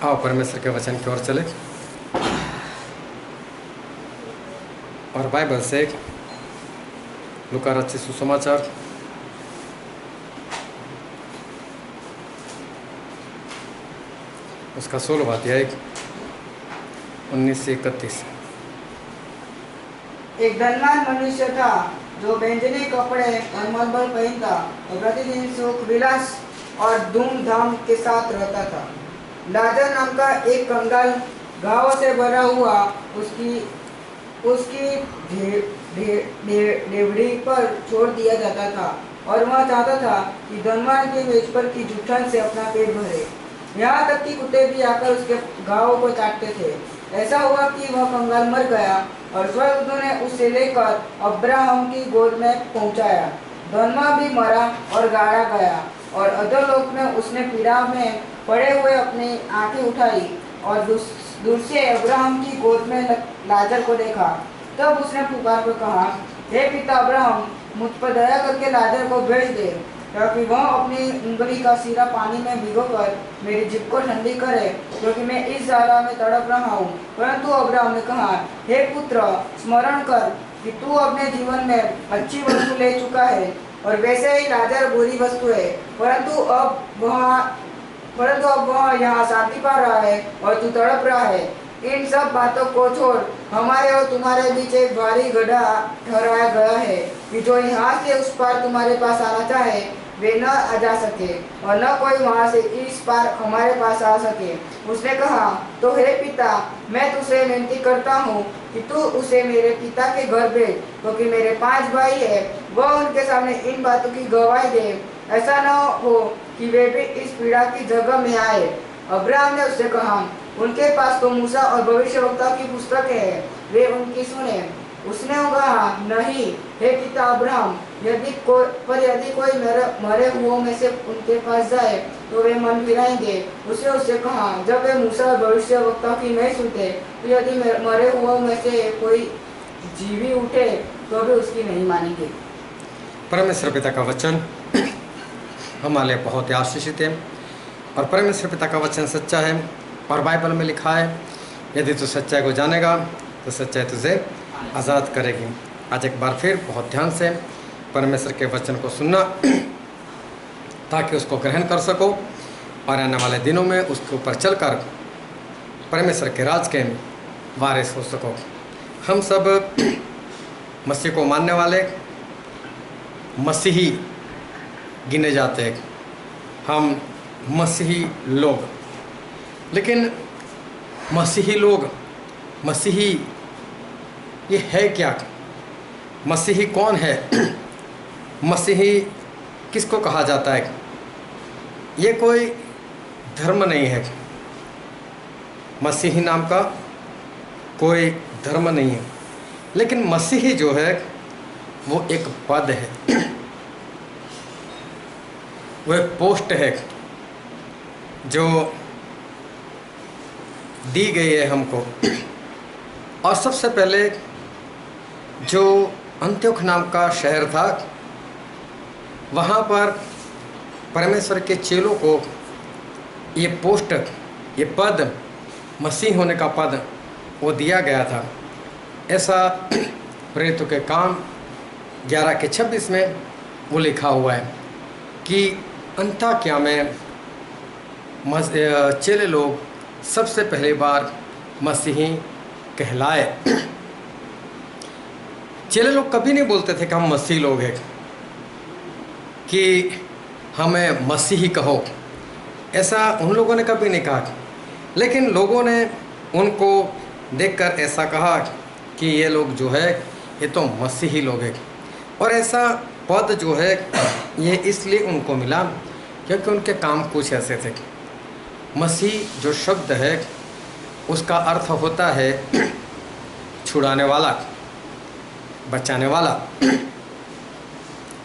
आओ परमेश्वर के वचन की ओर चले और बाइबल से लूका रचित सुसमाचार उसका 16वां अध्याय 19 से 31। एक धनवान मनुष्य था जो बैंजनी कपड़े और मलमल पहनता और प्रतिदिन सुख विलास और धूमधाम के साथ रहता था। लाजर नाम का एक कंगाल घावों से भरा हुआ उसकी डेवड़ी पर छोड़ दिया जाता था और वह चाहता था कि धनवान की मेज पर की जुठान से अपना पेट भरे। यहाँ तक कि कुत्ते भी आकर उसके घावों को चाटते थे। ऐसा हुआ कि वह कंगाल मर गया और स्वर्गदूतों ने उसे लेकर अब्राहम की गोद में पहुंचाया। धनवान भी मरा और गाड़ा गया और अधोलोक में उसने पीड़ा में पड़े हुए अपनी आंखें उठाई और दूर से अब्राहम की गोद में लाजर को देखा। तब उसने पुकार कर कहा, हे पिता अब्राहम, मुझ पर दया करके लाजर को भेज दे ताकि वह अपनी उंगली का सिरा पानी में भिगोकर मेरी जिभ को ठंडी करे, क्योंकि मैं इस ज्वाला में तड़प रहा हूँ। परंतु अब्राहम ने कहा, हे पुत्र, स्मरण कर कि तू अपने जीवन में अच्छी वस्तु ले चुका है और वैसे ही लाजर बुरी वस्तु है, परंतु अब वह यहाँ शांति पा रहा है और तू तड़प रहा है। इन सब बातों को छोड़ हमारे और तुम्हारे बीच एक भारी गड्ढा ठहराया गया है कि जो यहाँ से उस पार तुम्हारे पास आना चाहे वे न आ जा सके और न कोई वहाँ से इस पार हमारे पास आ सके। उसने कहा, तो हे पिता, मैं तुझसे विनती करता हूँ कि तू उसे मेरे पिता के घर भेज, क्योंकि मेरे 5 भाई है। वह उनके सामने इन बातों की गवाही दे, ऐसा न हो कि वे भी इस पीड़ा की जगह में आए। अब्राहम ने उससे कहा, उनके पास तो मूसा और भविष्यवक्ता की पुस्तक है, वे उनकी सुने। उसने कहा, नहीं हे पिता अब्राहम, यदि कोई मरे हुओं में से उनके पास जाए तो वे मन फिराएंगे। उसने उससे कहा, जब वे मूसा और भविष्यवक्ता की नहीं सुनते तो यदि मरे हुओं में से कोई जीवी उठे तो भी उसकी नहीं मानेंगे। परमेश्वर पिता का वचन हमारे लिए बहुत ही आशीषित है और परमेश्वर पिता का वचन सच्चा है और बाइबल में लिखा है, यदि तू सच्चाई को जानेगा तो सच्चाई तुझे आज़ाद करेगी। आज एक बार फिर बहुत ध्यान से परमेश्वर के वचन को सुनना ताकि उसको ग्रहण कर सको और आने वाले दिनों में उसके ऊपर चलकर परमेश्वर के राज के वारिस हो सको। हम सब मसीह को मानने वाले मसीही गिने जाते हैं, हम मसीही लोग। लेकिन मसीही लोग, मसीही ये है क्या? मसीही कौन है? मसीही किसको कहा जाता है? ये कोई धर्म नहीं है, मसीही नाम का कोई धर्म नहीं है। लेकिन मसीही जो है वो एक पद है, वो एक पोस्ट है जो दी गई है हमको। और सबसे पहले जो अंत्योख नाम का शहर था, वहाँ पर परमेश्वर के चेलों को ये पोस्ट, ये पद, मसीह होने का पद वो दिया गया था। ऐसा प्रेरितों के काम 11:26 में वो लिखा हुआ है कि अंताक्या में चेले लोग सबसे पहली बार मसीही कहलाए। चेले लोग कभी नहीं बोलते थे कि हम मसीह लोग हैं, कि हमें मसीही कहो, ऐसा उन लोगों ने कभी नहीं कहा। लेकिन लोगों ने उनको देखकर ऐसा कहा कि ये लोग जो है ये तो मसीही लोग हैं। और ऐसा पद जो है ये इसलिए उनको मिला क्योंकि उनके काम कुछ ऐसे थे। मसीह जो शब्द है उसका अर्थ होता है छुड़ाने वाला, बचाने वाला।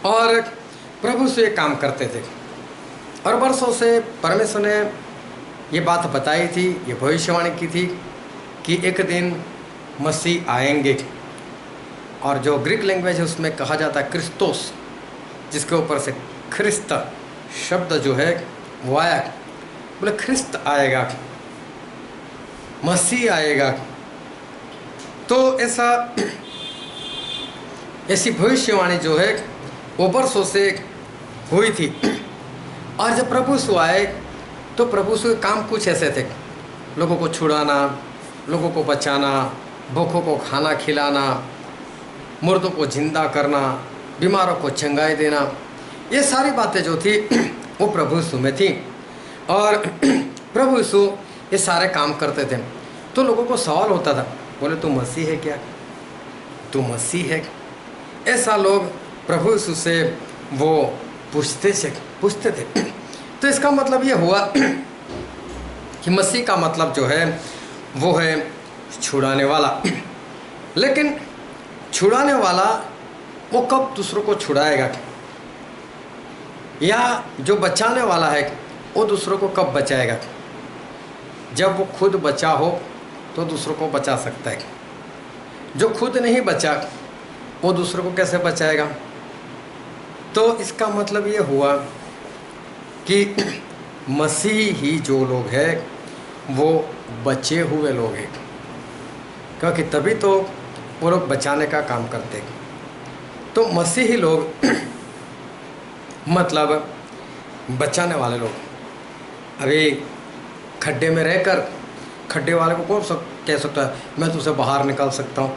और प्रभु से काम करते थे और वर्षों से परमेश्वर ने ये बात बताई थी, ये भविष्यवाणी की थी कि एक दिन मसीह आएंगे। और जो ग्रीक लैंग्वेज है उसमें कहा जाता है क्रिस्तोस, जिसके ऊपर से ख्रिस्त शब्द जो है वो आया, बोले ख्रिस्त आएगा। मसीह आएगा। तो ऐसी भविष्यवाणी जो है वो वर्षों से हुई थी। और जब प्रभु यीशु आए तो प्रभु यीशु के काम कुछ ऐसे थे, लोगों को छुड़ाना, लोगों को बचाना, भूखों को खाना खिलाना, मुर्दों को जिंदा करना, बीमारों को चंगाई देना, ये सारी बातें जो थी वो प्रभु यीशु में थी। और प्रभु यीशु ये सारे काम करते थे। तो लोगों को सवाल होता था, बोले तू मसीह है क्या, तू मसीह है? ऐसा लोग प्रभु यीशु से वो पूछते थे। तो इसका मतलब ये हुआ कि मसीह का मतलब जो है वो है छुड़ाने वाला। लेकिन छुड़ाने वाला वो कब दूसरों को छुड़ाएगा, या जो बचाने वाला है वो दूसरों को कब बचाएगा? जब वो खुद बचा हो तो दूसरों को बचा सकता है। जो खुद नहीं बचा वो दूसरों को कैसे बचाएगा? तो इसका मतलब ये हुआ कि मसीह ही जो लोग हैं वो बचे हुए लोग हैं, क्योंकि तभी तो वो लोग बचाने का काम करते हैं। तो मसीही लोग मतलब बचाने वाले लोग। अभी खड्डे में रहकर खड्डे वाले को कौन कह सकता है मैं तुझे बाहर निकाल सकता हूँ,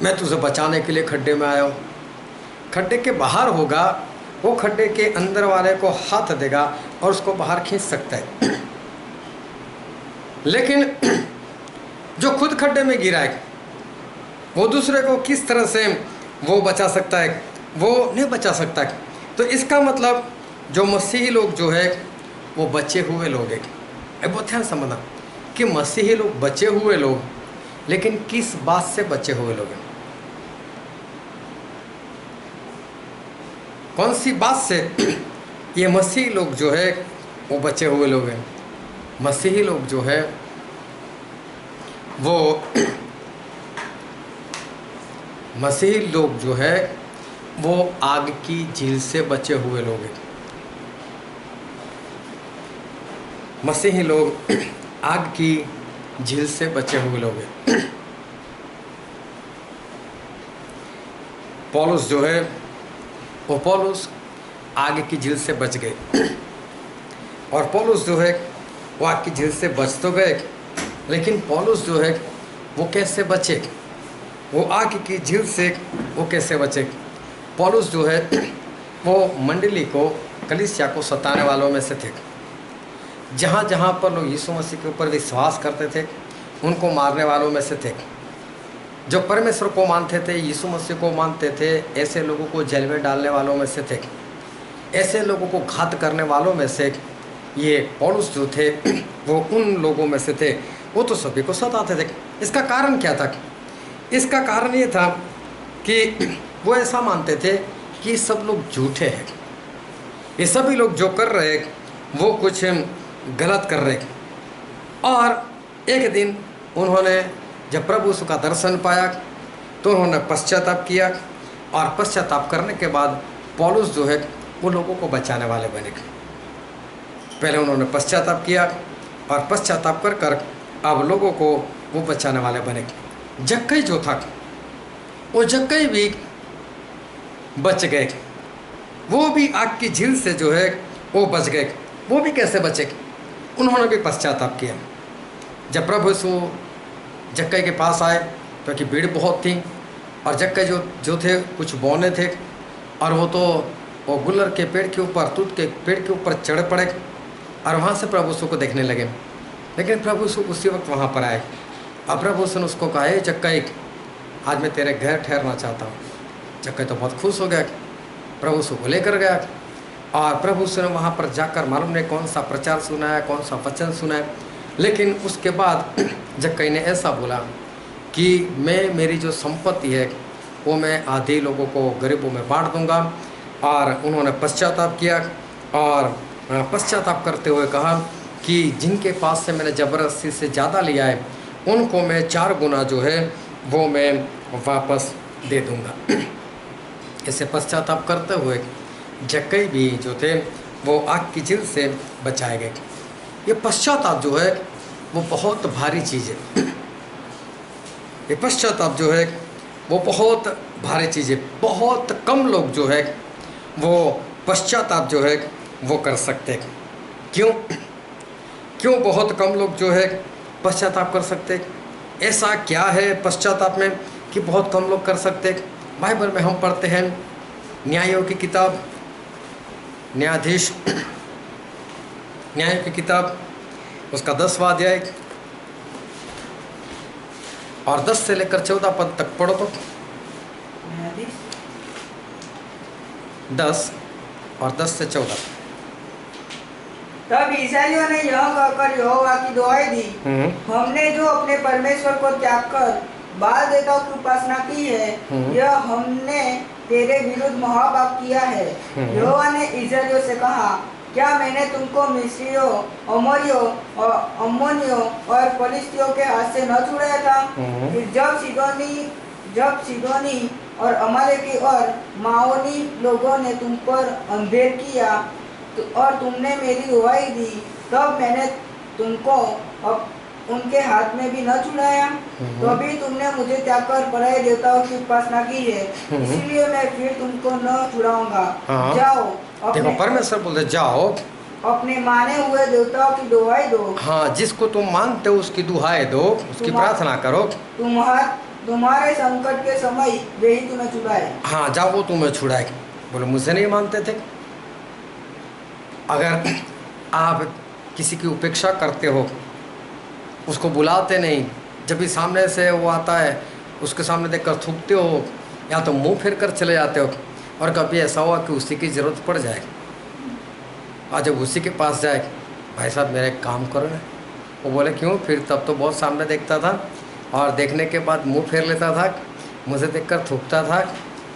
मैं तुझे बचाने के लिए खड्डे में आया हूँ? खड्डे के बाहर होगा, वो खड्डे के अंदर वाले को हाथ देगा और उसको बाहर खींच सकता है। लेकिन जो खुद खड्डे में गिरा है वो दूसरे को किस तरह से वो बचा सकता है? वो नहीं बचा सकता है। तो इसका मतलब जो मसीही लोग जो है वो बचे हुए लोग हैं। अब बहुत ध्यान समझना कि मसीही लोग बचे हुए लोग, लेकिन किस बात से बचे हुए लोग हैं? कौन सी बात से ये मसीही लोग जो है वो बचे हुए लोग हैं? मसीही लोग जो है वो मसीही लोग जो है वो आग की झील से बचे हुए लोग हैं। मसीही लोग आग की झील से बचे हुए लोग हैं। पौलुस जो है वो पौलुस आग की झील से बच गए। और पौलुस जो है वो आग की झील से बच तो गए, लेकिन पौलुस जो है वो कैसे बचे? वो आग की झील से वो कैसे बचे? पौलुस जो है वो मंडली को, कलीसिया को सताने वालों में से थे। जहाँ जहाँ पर लोग यीशु मसीह के ऊपर विश्वास करते थे उनको मारने वालों में से थे। जो परमेश्वर को मानते थे, यीशु मसीह को मानते थे, ऐसे लोगों को जेल में डालने वालों में से थे। ऐसे लोगों को घात करने वालों में से ये पौलुस जो थे वो उन लोगों में से थे। वो तो सभी को सताते थे। इसका कारण क्या था? इसका कारण ये था कि वो ऐसा मानते थे कि सब लोग झूठे हैं, ये सभी लोग जो कर रहे वो कुछ गलत कर रहे। और एक दिन उन्होंने जब प्रभु यीशु का दर्शन पाया तो उन्होंने पश्चाताप किया, और पश्चाताप करने के बाद पौलुस जो है वो लोगों को बचाने वाले बने। पहले उन्होंने पश्चाताप किया और पश्चाताप कर कर अब लोगों को वो बचाने वाले बने। जक्कई जो था वो जक्कई भी बच गए, वो भी आग की झील से जो है वो बच गए। वो भी कैसे बचे? उन्होंने भी पश्चाताप किया। जब प्रभु यीशु जक्कई के पास आए क्योंकि भीड़ बहुत थी, और जक्कई जो थे कुछ बौने थे, और वो गुलर के पेड़ के ऊपर, तूत के पेड़ के ऊपर चढ़ पड़े और वहाँ से प्रभु यीशु को देखने लगे। लेकिन प्रभु यीशु उसी वक्त वहाँ पर आए और प्रभु यीशु ने उसको कहा, हे जक्कई, आज मैं तेरे घर ठहरना चाहता हूँ। जक्कई तो बहुत खुश हो गया। प्रभु यीशु को लेकर गया और प्रभु यीशु ने वहाँ पर जाकर मालूम नहीं कौन सा प्रचार सुनाया, कौन सा वचन सुनाया। लेकिन उसके बाद जक्कई ने ऐसा बोला कि मैं मेरी जो संपत्ति है वो मैं आधे लोगों को गरीबों में बांट दूंगा। और उन्होंने पश्चाताप किया और पश्चाताप करते हुए कहा कि जिनके पास से मैंने ज़बरदस्ती से ज़्यादा लिया है उनको मैं 4 गुना जो है वो मैं वापस दे दूंगा। ऐसे पश्चाताप करते हुए जक्कई भी जो थे वो आग की झील से बचाए गए। ये पश्चाताप जो है वो बहुत भारी चीज़ है। ये पश्चाताप जो है वो बहुत भारी चीज़ है। बहुत कम लोग जो है वो पश्चाताप जो है वो कर सकते हैं। क्यों क्यों बहुत कम लोग जो है पश्चाताप कर सकते हैं? ऐसा क्या है पश्चाताप में कि बहुत कम लोग कर सकते हैं? बाइबल में हम पढ़ते हैं न्यायों की किताब, न्यायाधीश न्यायों की किताब उसका 10वां अध्याय और 10 से लेकर 14 पद तक पढ़ो तो। 10 और 10 से 14। तब इस्राएलियों ने यह कहकर यहोवा की दुहाई दी, हमने जो अपने परमेश्वर को त्याग कर बाल देवताओं की उपासना की है, यह हमने तेरे विरुद्ध महापाप किया है। यहोवा ने इस्राएलियों से कहा, क्या मैंने तुमको मिस्रियों, अमोरियों और अम्मोनियों और फलिस्तियों के हाथ से न छुड़ाया था? फिर जब सीदोनी और अमालेकी और माओनी लोगों ने तुम पर अंधेर किया और तुमने मेरी दुहाई दी, तब मैंने तुमको अब उनके हाथ में भी न छुड़ाया। तो भी तुमने मुझे त्याग कर पराये देवताओं की उपासना की है, इसलिए मैं फिर तुमको न छुड़ाऊंगा। जाओ, देखो परमेश्वर बोलते जाओ अपने माने हुए देवताओं की दुहाई दो। हाँ, जिसको तुम मानते हो उसकी दुहाई दो, उसकी प्रार्थना करो। तुम्हारे संकट के समय वे ही तुम्हें छुड़ाए। हाँ, जाओ वो तुम्हें छुड़ाए। बोले मुझे नहीं मानते थे। अगर आप किसी की उपेक्षा करते हो, उसको बुलाते नहीं, जब भी सामने से वो आता है उसके सामने देखकर थूकते हो या तो मुंह फेर कर चले जाते हो, और कभी ऐसा हुआ कि उसी की ज़रूरत पड़ जाए और जब उसी के पास जाए, भाई साहब मेरा एक काम करो ना, वो बोले क्यों? फिर तब तो बहुत सामने देखता था और देखने के बाद मुंह फेर लेता था, मुझे देखकर थूकता था,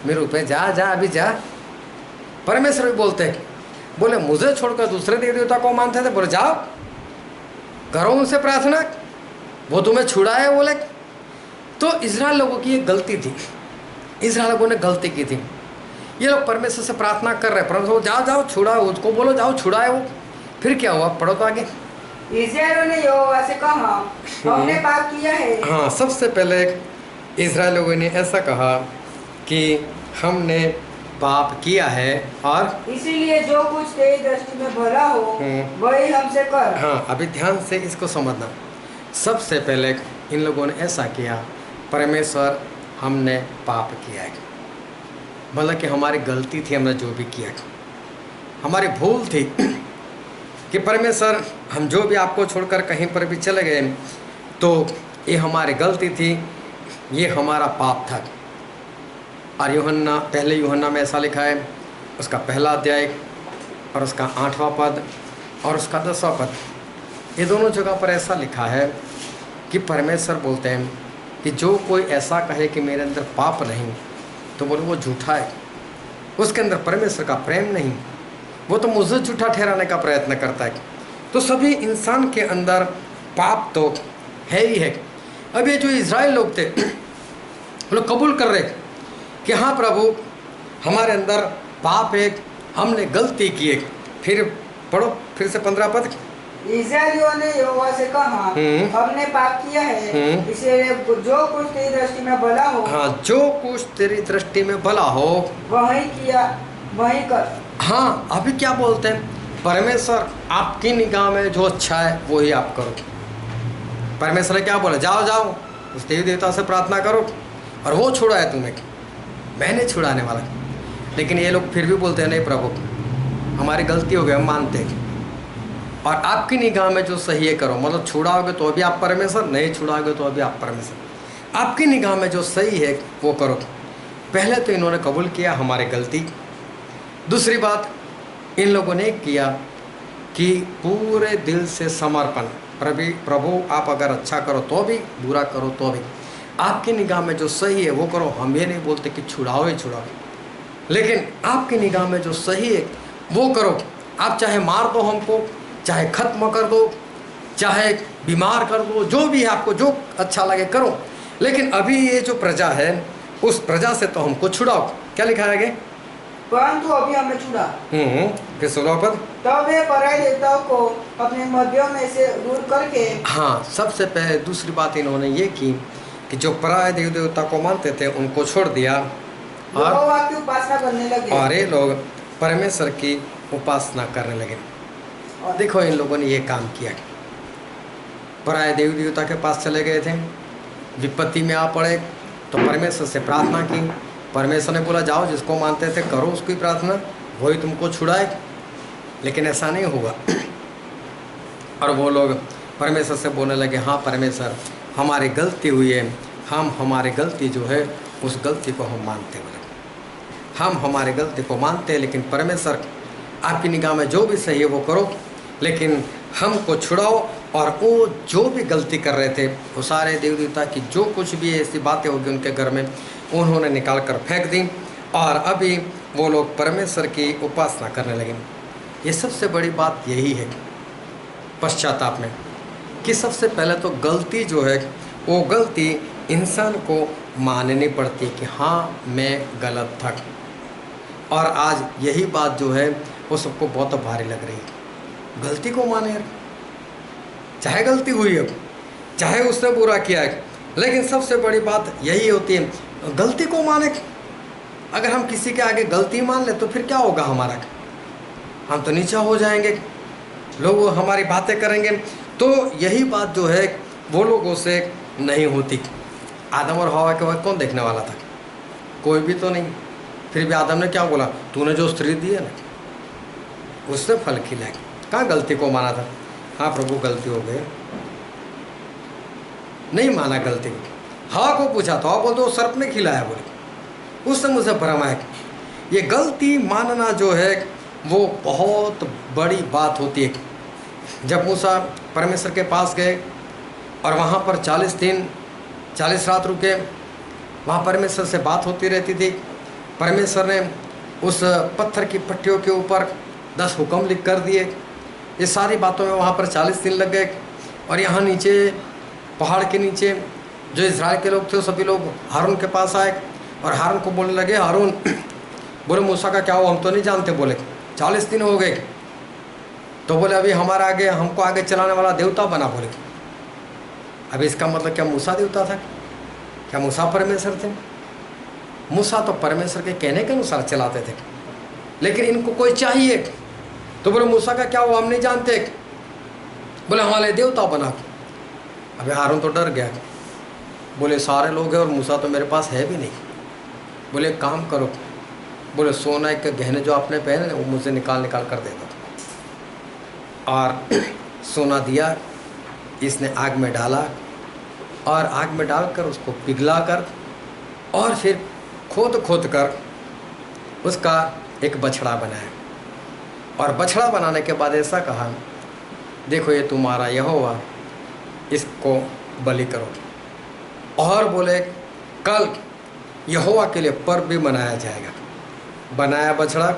मेरे ऊपर जा जा अभी जा। परमेश्वर भी बोलते, बोले मुझे छोड़कर दूसरे देवी देवता को मानते थे, बोले जाओ करो उनसे प्रार्थना, वो तुम्हें छुड़ाए। बोले तो इजराइल लोगों की ये गलती थी, इजराइल लोगों ने गलती की थी। ये लोग परमेश्वर से प्रार्थना कर रहे, परमेश्वर जाओ जाओ छुड़ाओ, उसको बोलो जाओ छुड़ाए वो। फिर क्या हुआ? पढ़ो तो आगे। इस्राएल ने यहोवा से कहा, हमने पाप किया है। हाँ, सबसे पहले इजराइल लोगों ने ऐसा कहा कि हमने पाप किया है और इसीलिए जो कुछ तेरी दृष्टि में भला हो वही हमसे कर। हाँ, अभी ध्यान से इसको समझना। सबसे पहले इन लोगों ने ऐसा किया, परमेश्वर हमने पाप किया है, मतलब कि हमारी गलती थी, हमने जो भी किया हमारी भूल थी कि परमेश्वर हम जो भी आपको छोड़कर कहीं पर भी चले गए तो ये हमारी गलती थी, ये हमारा पाप था। और यूहन्ना, पहले यूहन्ना में ऐसा लिखा है, उसका पहला अध्याय और उसका 8वां पद और उसका 10वां पद, ये दोनों जगह पर ऐसा लिखा है कि परमेश्वर बोलते हैं कि जो कोई ऐसा कहे कि मेरे अंदर पाप नहीं, तो बोले वो झूठा है, उसके अंदर परमेश्वर का प्रेम नहीं, वो तो मुझे झूठा ठहराने का प्रयत्न करता है। तो सभी इंसान के अंदर पाप तो है ही है। अब ये जो इजराइल लोग थे, वो लोग कबूल कर रहे कि हाँ प्रभु हमारे अंदर पाप है, हमने गलती की है। फिर पढ़ो फिर से 15 पद। इस्राएलियों ने यहोवा से कहा, हमने पाप किया है, इसलिए जो कुछ तेरी दृष्टि में भला हो, हाँ, जो कुछ तेरी दृष्टि में भला हो वही किया वही कर। हाँ, अभी क्या बोलते हैं? परमेश्वर आपकी निगाह में जो अच्छा है वही आप करो। परमेश्वर ने क्या बोला? जाओ जाओ उस देवी देवता से प्रार्थना करो, और वो छुड़ाए तुम्हें, मैंने छुड़ाने वाला। लेकिन ये लोग फिर भी बोलते हैं नहीं प्रभु हमारी गलती हो गई, हम मानते हैं, और आपकी निगाह में जो सही है करो। मतलब छुड़ाओगे तो अभी आप परमेश्वर, नहीं छुड़ाओगे तो अभी आप परमेश्वर। आपकी निगाह में जो सही है वो करो। पहले तो इन्होंने कबूल किया हमारी गलती। दूसरी बात इन लोगों ने किया कि पूरे दिल से समर्पण, प्रभु आप अगर अच्छा करो तो भी, बुरा करो तो भी, आपकी निगाह में जो सही है वो करो। हम ये नहीं बोलते कि छुड़ाओ ही छुड़ाओ, लेकिन आपकी निगाह में जो सही है वो करो। आप चाहे मार दो हमको, चाहे ख़त्म कर दो, चाहे बीमार कर दो, जो भी है आपको जो अच्छा लगे करो, लेकिन अभी ये जो प्रजा है उस प्रजा से तो हमको छुड़ाओ। क्या लिखा है आगे? परंतु अभी हमें छुड़ा। फिर 16 पद। तब वे पराये देवताओं को अपने मध्य में से दूर करके, हाँ, सबसे पहले दूसरी बात इन्होंने ये की कि जो पराये देव देवता को मानते थे उनको छोड़ दिया और यहोवा की उपासना करने लगे। और ये लोग परमेश्वर की उपासना करने लगे। और देखो इन लोगों ने ये काम किया, पराये देवी देवता के पास चले गए थे, विपत्ति में आ पड़े तो परमेश्वर से प्रार्थना की। परमेश्वर ने बोला जाओ जिसको मानते थे करो उसकी प्रार्थना, वही तुमको छुड़ाए। लेकिन ऐसा नहीं हुआ और वो लोग परमेश्वर से बोलने लगे हाँ परमेश्वर हमारी गलती हुई है, हम हमारी गलती जो है उस गलती को हम मानते हैं, हम हमारी गलती को मानते हैं, लेकिन परमेश्वर आपकी निगाह में जो भी सही है वो करो, लेकिन हमको छुड़ाओ। और वो जो भी गलती कर रहे थे वो सारे देव देवता की जो कुछ भी ऐसी बातें होगी उनके घर में उन्होंने निकाल कर फेंक दी और अभी वो लोग परमेश्वर की उपासना करने लगे। ये सबसे बड़ी बात यही है पश्चाताप में कि सबसे पहले तो गलती जो है वो गलती इंसान को माननी पड़ती कि हाँ मैं गलत था। और आज यही बात जो है वो सबको बहुत भारी लग रही है, गलती को माने, चाहे गलती हुई है चाहे उसने बुरा किया है, लेकिन सबसे बड़ी बात यही होती है गलती को माने। अगर हम किसी के आगे गलती मान ले तो फिर क्या होगा हमारा, हम तो नीचा हो जाएंगे, लोग हमारी बातें करेंगे। तो यही बात जो है वो लोगों से नहीं होती। आदम और हवा के वक्त कौन देखने वाला था, कोई भी तो नहीं। फिर भी आदम ने क्या बोला, तूने जो स्त्री दी है ना उससे फल खिलाए, कहाँ गलती को माना था। हाँ प्रभु गलती हो गई, नहीं माना गलती को। हवा को पूछा तो हवा बोलते वो सर्प ने खिलाया, बोले उसने मुझे भरमा है। ये गलती मानना जो है वो बहुत बड़ी बात होती है। जब मूसा परमेश्वर के पास गए और वहाँ पर 40 दिन 40 रात रुके, वहाँ परमेश्वर से बात होती रहती थी। परमेश्वर ने उस पत्थर की पट्टियों के ऊपर 10 हुक्म लिख कर दिए। ये सारी बातों में वहाँ पर 40 दिन लग गए। और यहाँ नीचे पहाड़ के नीचे जो इज़राइल के लोग थे सभी लोग हारून के पास आए और हारून को बोलने लगे, हारून बोले मूसा का क्या हुआ, हम तो नहीं जानते। बोले 40 दिन हो गए। तो बोले अभी हमारा आगे हमको आगे चलाने वाला देवता बना। बोले अभी इसका मतलब क्या मूसा देवता था, क्या मूसा परमेश्वर थे? मूसा तो परमेश्वर के कहने के अनुसार चलाते थे, लेकिन इनको कोई चाहिए। तो बोले मूसा का क्या हुआ, हम नहीं जानते। बोले हमारे देवता बना। अभी हारून तो डर गया, बोले सारे लोग हैं और मूसा तो मेरे पास है भी नहीं। बोले काम करो, बोले सोना के गहने जो आपने पहने वो मुझे निकाल कर दे दो। और सोना दिया, इसने आग में डाला और आग में डालकर उसको पिघला कर और फिर खोद कर उसका एक बछड़ा बनाया। और बछड़ा बनाने के बाद ऐसा कहा, देखो ये तुम्हारा यहोवा, इसको बलि करो। और बोले कल यहोवा के लिए पर्व भी मनाया जाएगा। बनाया बछड़ा,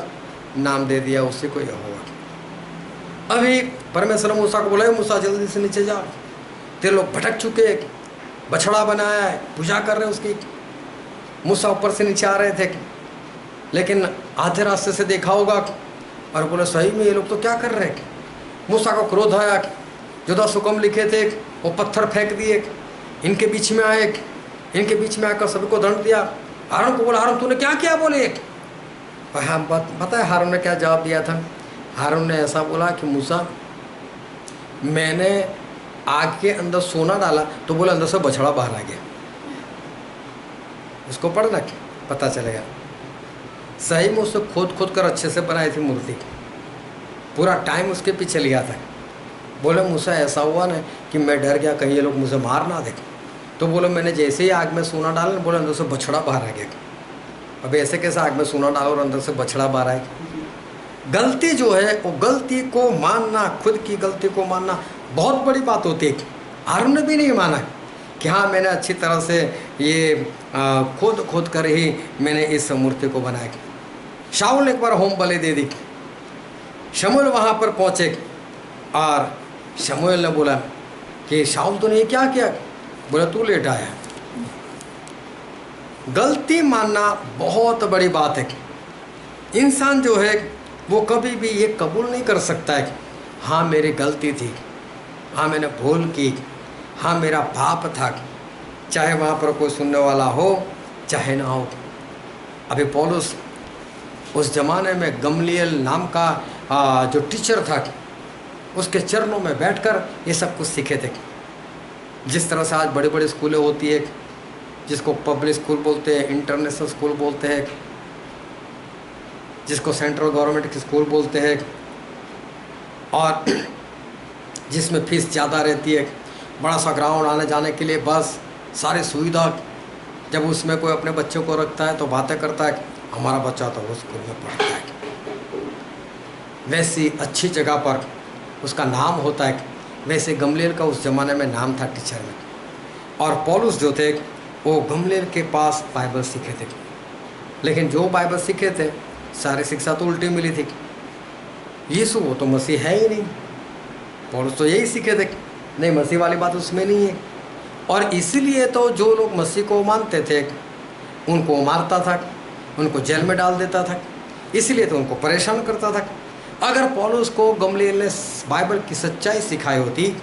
नाम दे दिया उसी को यहोवा। अभी परमेश्वर ने मूसा को बोला, मूसा जल्दी से नीचे जाओ, तेरे लोग भटक चुके, बछड़ा बनाया है, पूजा कर रहे उसकी। मूसा ऊपर से नीचे आ रहे थे, लेकिन आधे रास्ते से देखा होगा और बोले सही में ये लोग तो क्या कर रहे हैं। मूसा को क्रोध आया, जो 10 हुक्म लिखे थे वो पत्थर फेंक दिए, इनके बीच में आए, इनके बीच में आकर सभी को दंड दिया। हारून को बोला, हारून तूने क्या किया? बोले हाँ पता है हारून ने क्या जवाब दिया था। हारून ने ऐसा बोला कि मूसा मैंने आग के अंदर सोना डाला तो बोले अंदर से बछड़ा बाहर आ गया। उसको पढ़ना पता चलेगा। सही में उससे खोद कर अच्छे से बनाई थी मूर्ति, पूरा टाइम उसके पीछे लिया था। बोले मूसा ऐसा हुआ ना कि मैं डर गया कहीं ये लोग मुझे मार ना दे। तो बोले मैंने जैसे ही आग में सोना डाला, बोले अंदर से बछड़ा बाहर आ गया। अब ऐसे कैसे आग में सोना डालो और अंदर से बछड़ा बाहर आए? गलती जो है वो गलती को मानना, खुद की गलती को मानना बहुत बड़ी बात होती है। हारून ने भी नहीं माना कि हाँ मैंने अच्छी तरह से ये खोद कर ही मैंने इस मूर्ति को बनाया। शाऊल ने एक बार होम बलि दे दी। शमूएल वहाँ पर पहुँचे और शमूएल ने बोला कि शाऊल तूने ये क्या किया? बोला तू लेट आया। गलती मानना बहुत बड़ी बात है। इंसान जो है वो कभी भी ये कबूल नहीं कर सकता है कि हाँ मेरी गलती थी, हाँ मैंने भूल की, हाँ मेरा पाप था, चाहे वहाँ पर कोई सुनने वाला हो चाहे ना हो। अभी पौलुस उस ज़माने में गमलीएल नाम का जो टीचर था उसके चरणों में बैठकर ये सब कुछ सीखे थे। जिस तरह से आज बड़ी बड़ी स्कूलें होती है, जिसको पब्लिक स्कूल बोलते हैं, इंटरनेशनल स्कूल बोलते हैं, जिसको सेंट्रल गवर्नमेंट की स्कूल बोलते हैं, और जिसमें फीस ज़्यादा रहती है, बड़ा सा ग्राउंड आने जाने के लिए, बस सारी सुविधा। जब उसमें कोई अपने बच्चों को रखता है तो बातें करता है हमारा बच्चा तो उस स्कूल में पढ़ता है, वैसी अच्छी जगह पर उसका नाम होता है। वैसे गमलीएल का उस ज़माने में नाम था टीचर में। और पौलुस जो थे वो गमलीएल के पास बाइबल सीखे थे, लेकिन जो बाइबल सीखे थे सारी शिक्षा तो उल्टी मिली थी। यीशु वो तो मसीह है ही नहीं, पौलुस तो यही सीखे थे, नहीं मसीह वाली बात उसमें नहीं है। और इसीलिए तो जो लोग मसीह को मानते थे उनको मारता था, उनको जेल में डाल देता था, इसीलिए तो उनको परेशान करता था। अगर पौलुस को गमलीएल ने बाइबल की सच्चाई सिखाई होती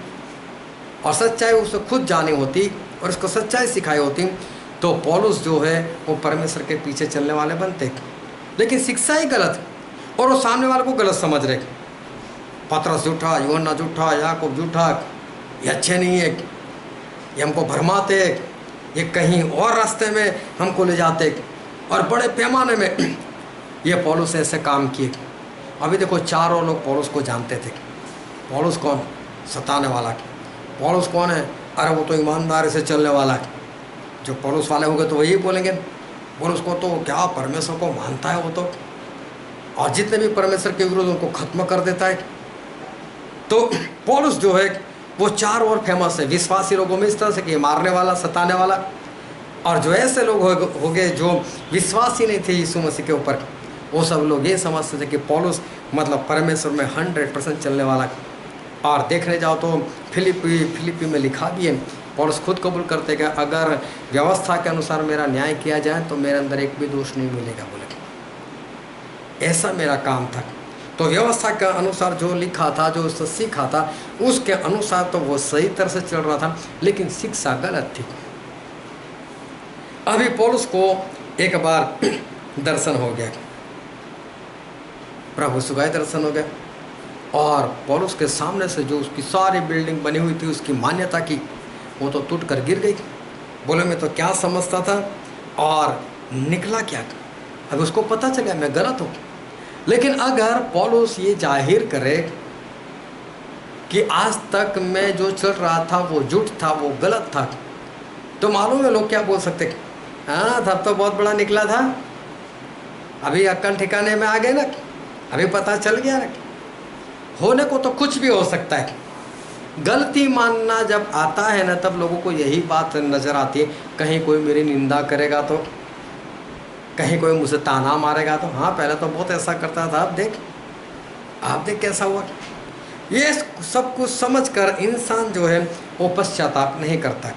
और सच्चाई उसे खुद जानी होती और उसको सच्चाई सिखाई होती तो पौलुस जो है वो परमेश्वर के पीछे चलने वाले बनते। लेकिन शिक्षा ही गलत और वो सामने वाले को गलत समझ रहे, पतरस झूठा, यूहन्ना झूठा, याकूब झूठा, ये अच्छे नहीं है, ये हमको भरमाते, ये कहीं और रास्ते में हमको ले जाते। और बड़े पैमाने में ये पौलुस ऐसे काम किए। अभी देखो चारों लोग पौलुस को जानते थे। पौलुस कौन? सताने वाला। पौलुस कौन है? अरे वो तो ईमानदारी से चलने वाला है। जो पौलुस वाले होंगे तो वही बोलेंगे पौलुस को तो क्या परमेश्वर को मानता है वो तो, और जितने भी परमेश्वर के विरोध उनको खत्म कर देता है। तो पौलुस जो है वो चारों ओर फेमस है विश्वासी लोगों में इस तरह से कि मारने वाला, सताने वाला। और जो ऐसे लोग हो गए जो विश्वासी नहीं थे यीशु मसीह के ऊपर, वो सब लोग ये समझते थे कि पौलुस मतलब परमेश्वर में 100% चलने वाला। और देखने जाओ तो फिलिपी में लिखा भी है, पौलुस खुद कबूल करते कि अगर व्यवस्था के अनुसार मेरा न्याय किया जाए तो मेरे अंदर एक भी दोष नहीं मिलेगा, बोले ऐसा मेरा काम था। तो व्यवस्था के अनुसार जो लिखा था, जो उससे सीखा था, उसके अनुसार तो वो सही तरह से चल रहा था, लेकिन शिक्षा गलत थी। अभी पौलुस को एक बार दर्शन हो गया, प्रभु यीशु का दर्शन हो गया, और पौलुस के सामने से जो उसकी सारी बिल्डिंग बनी हुई थी उसकी मान्यता की, वो तो टूट कर गिर गई। बोले मैं तो क्या समझता था और निकला क्या। अब उसको पता चला मैं गलत हूँ। लेकिन अगर पौलुस ये जाहिर करे कि आज तक मैं जो चल रहा था वो झूठ था, वो गलत था, तो मालूम है लोग क्या बोल सकते, हाँ तब तो बहुत बड़ा निकला था, अभी अक्ल ठिकाने में आ गए ना, अभी पता चल गया ना। होने को तो कुछ भी हो सकता है। गलती मानना जब आता है ना तब लोगों को यही बात नज़र आती है, कहीं कोई मेरी निंदा करेगा तो, कहीं कोई मुझसे ताना मारेगा तो, हाँ पहले तो बहुत ऐसा करता था, आप देख कैसा हुआ। ये सब कुछ समझकर इंसान जो है वो पश्चाताप नहीं करता,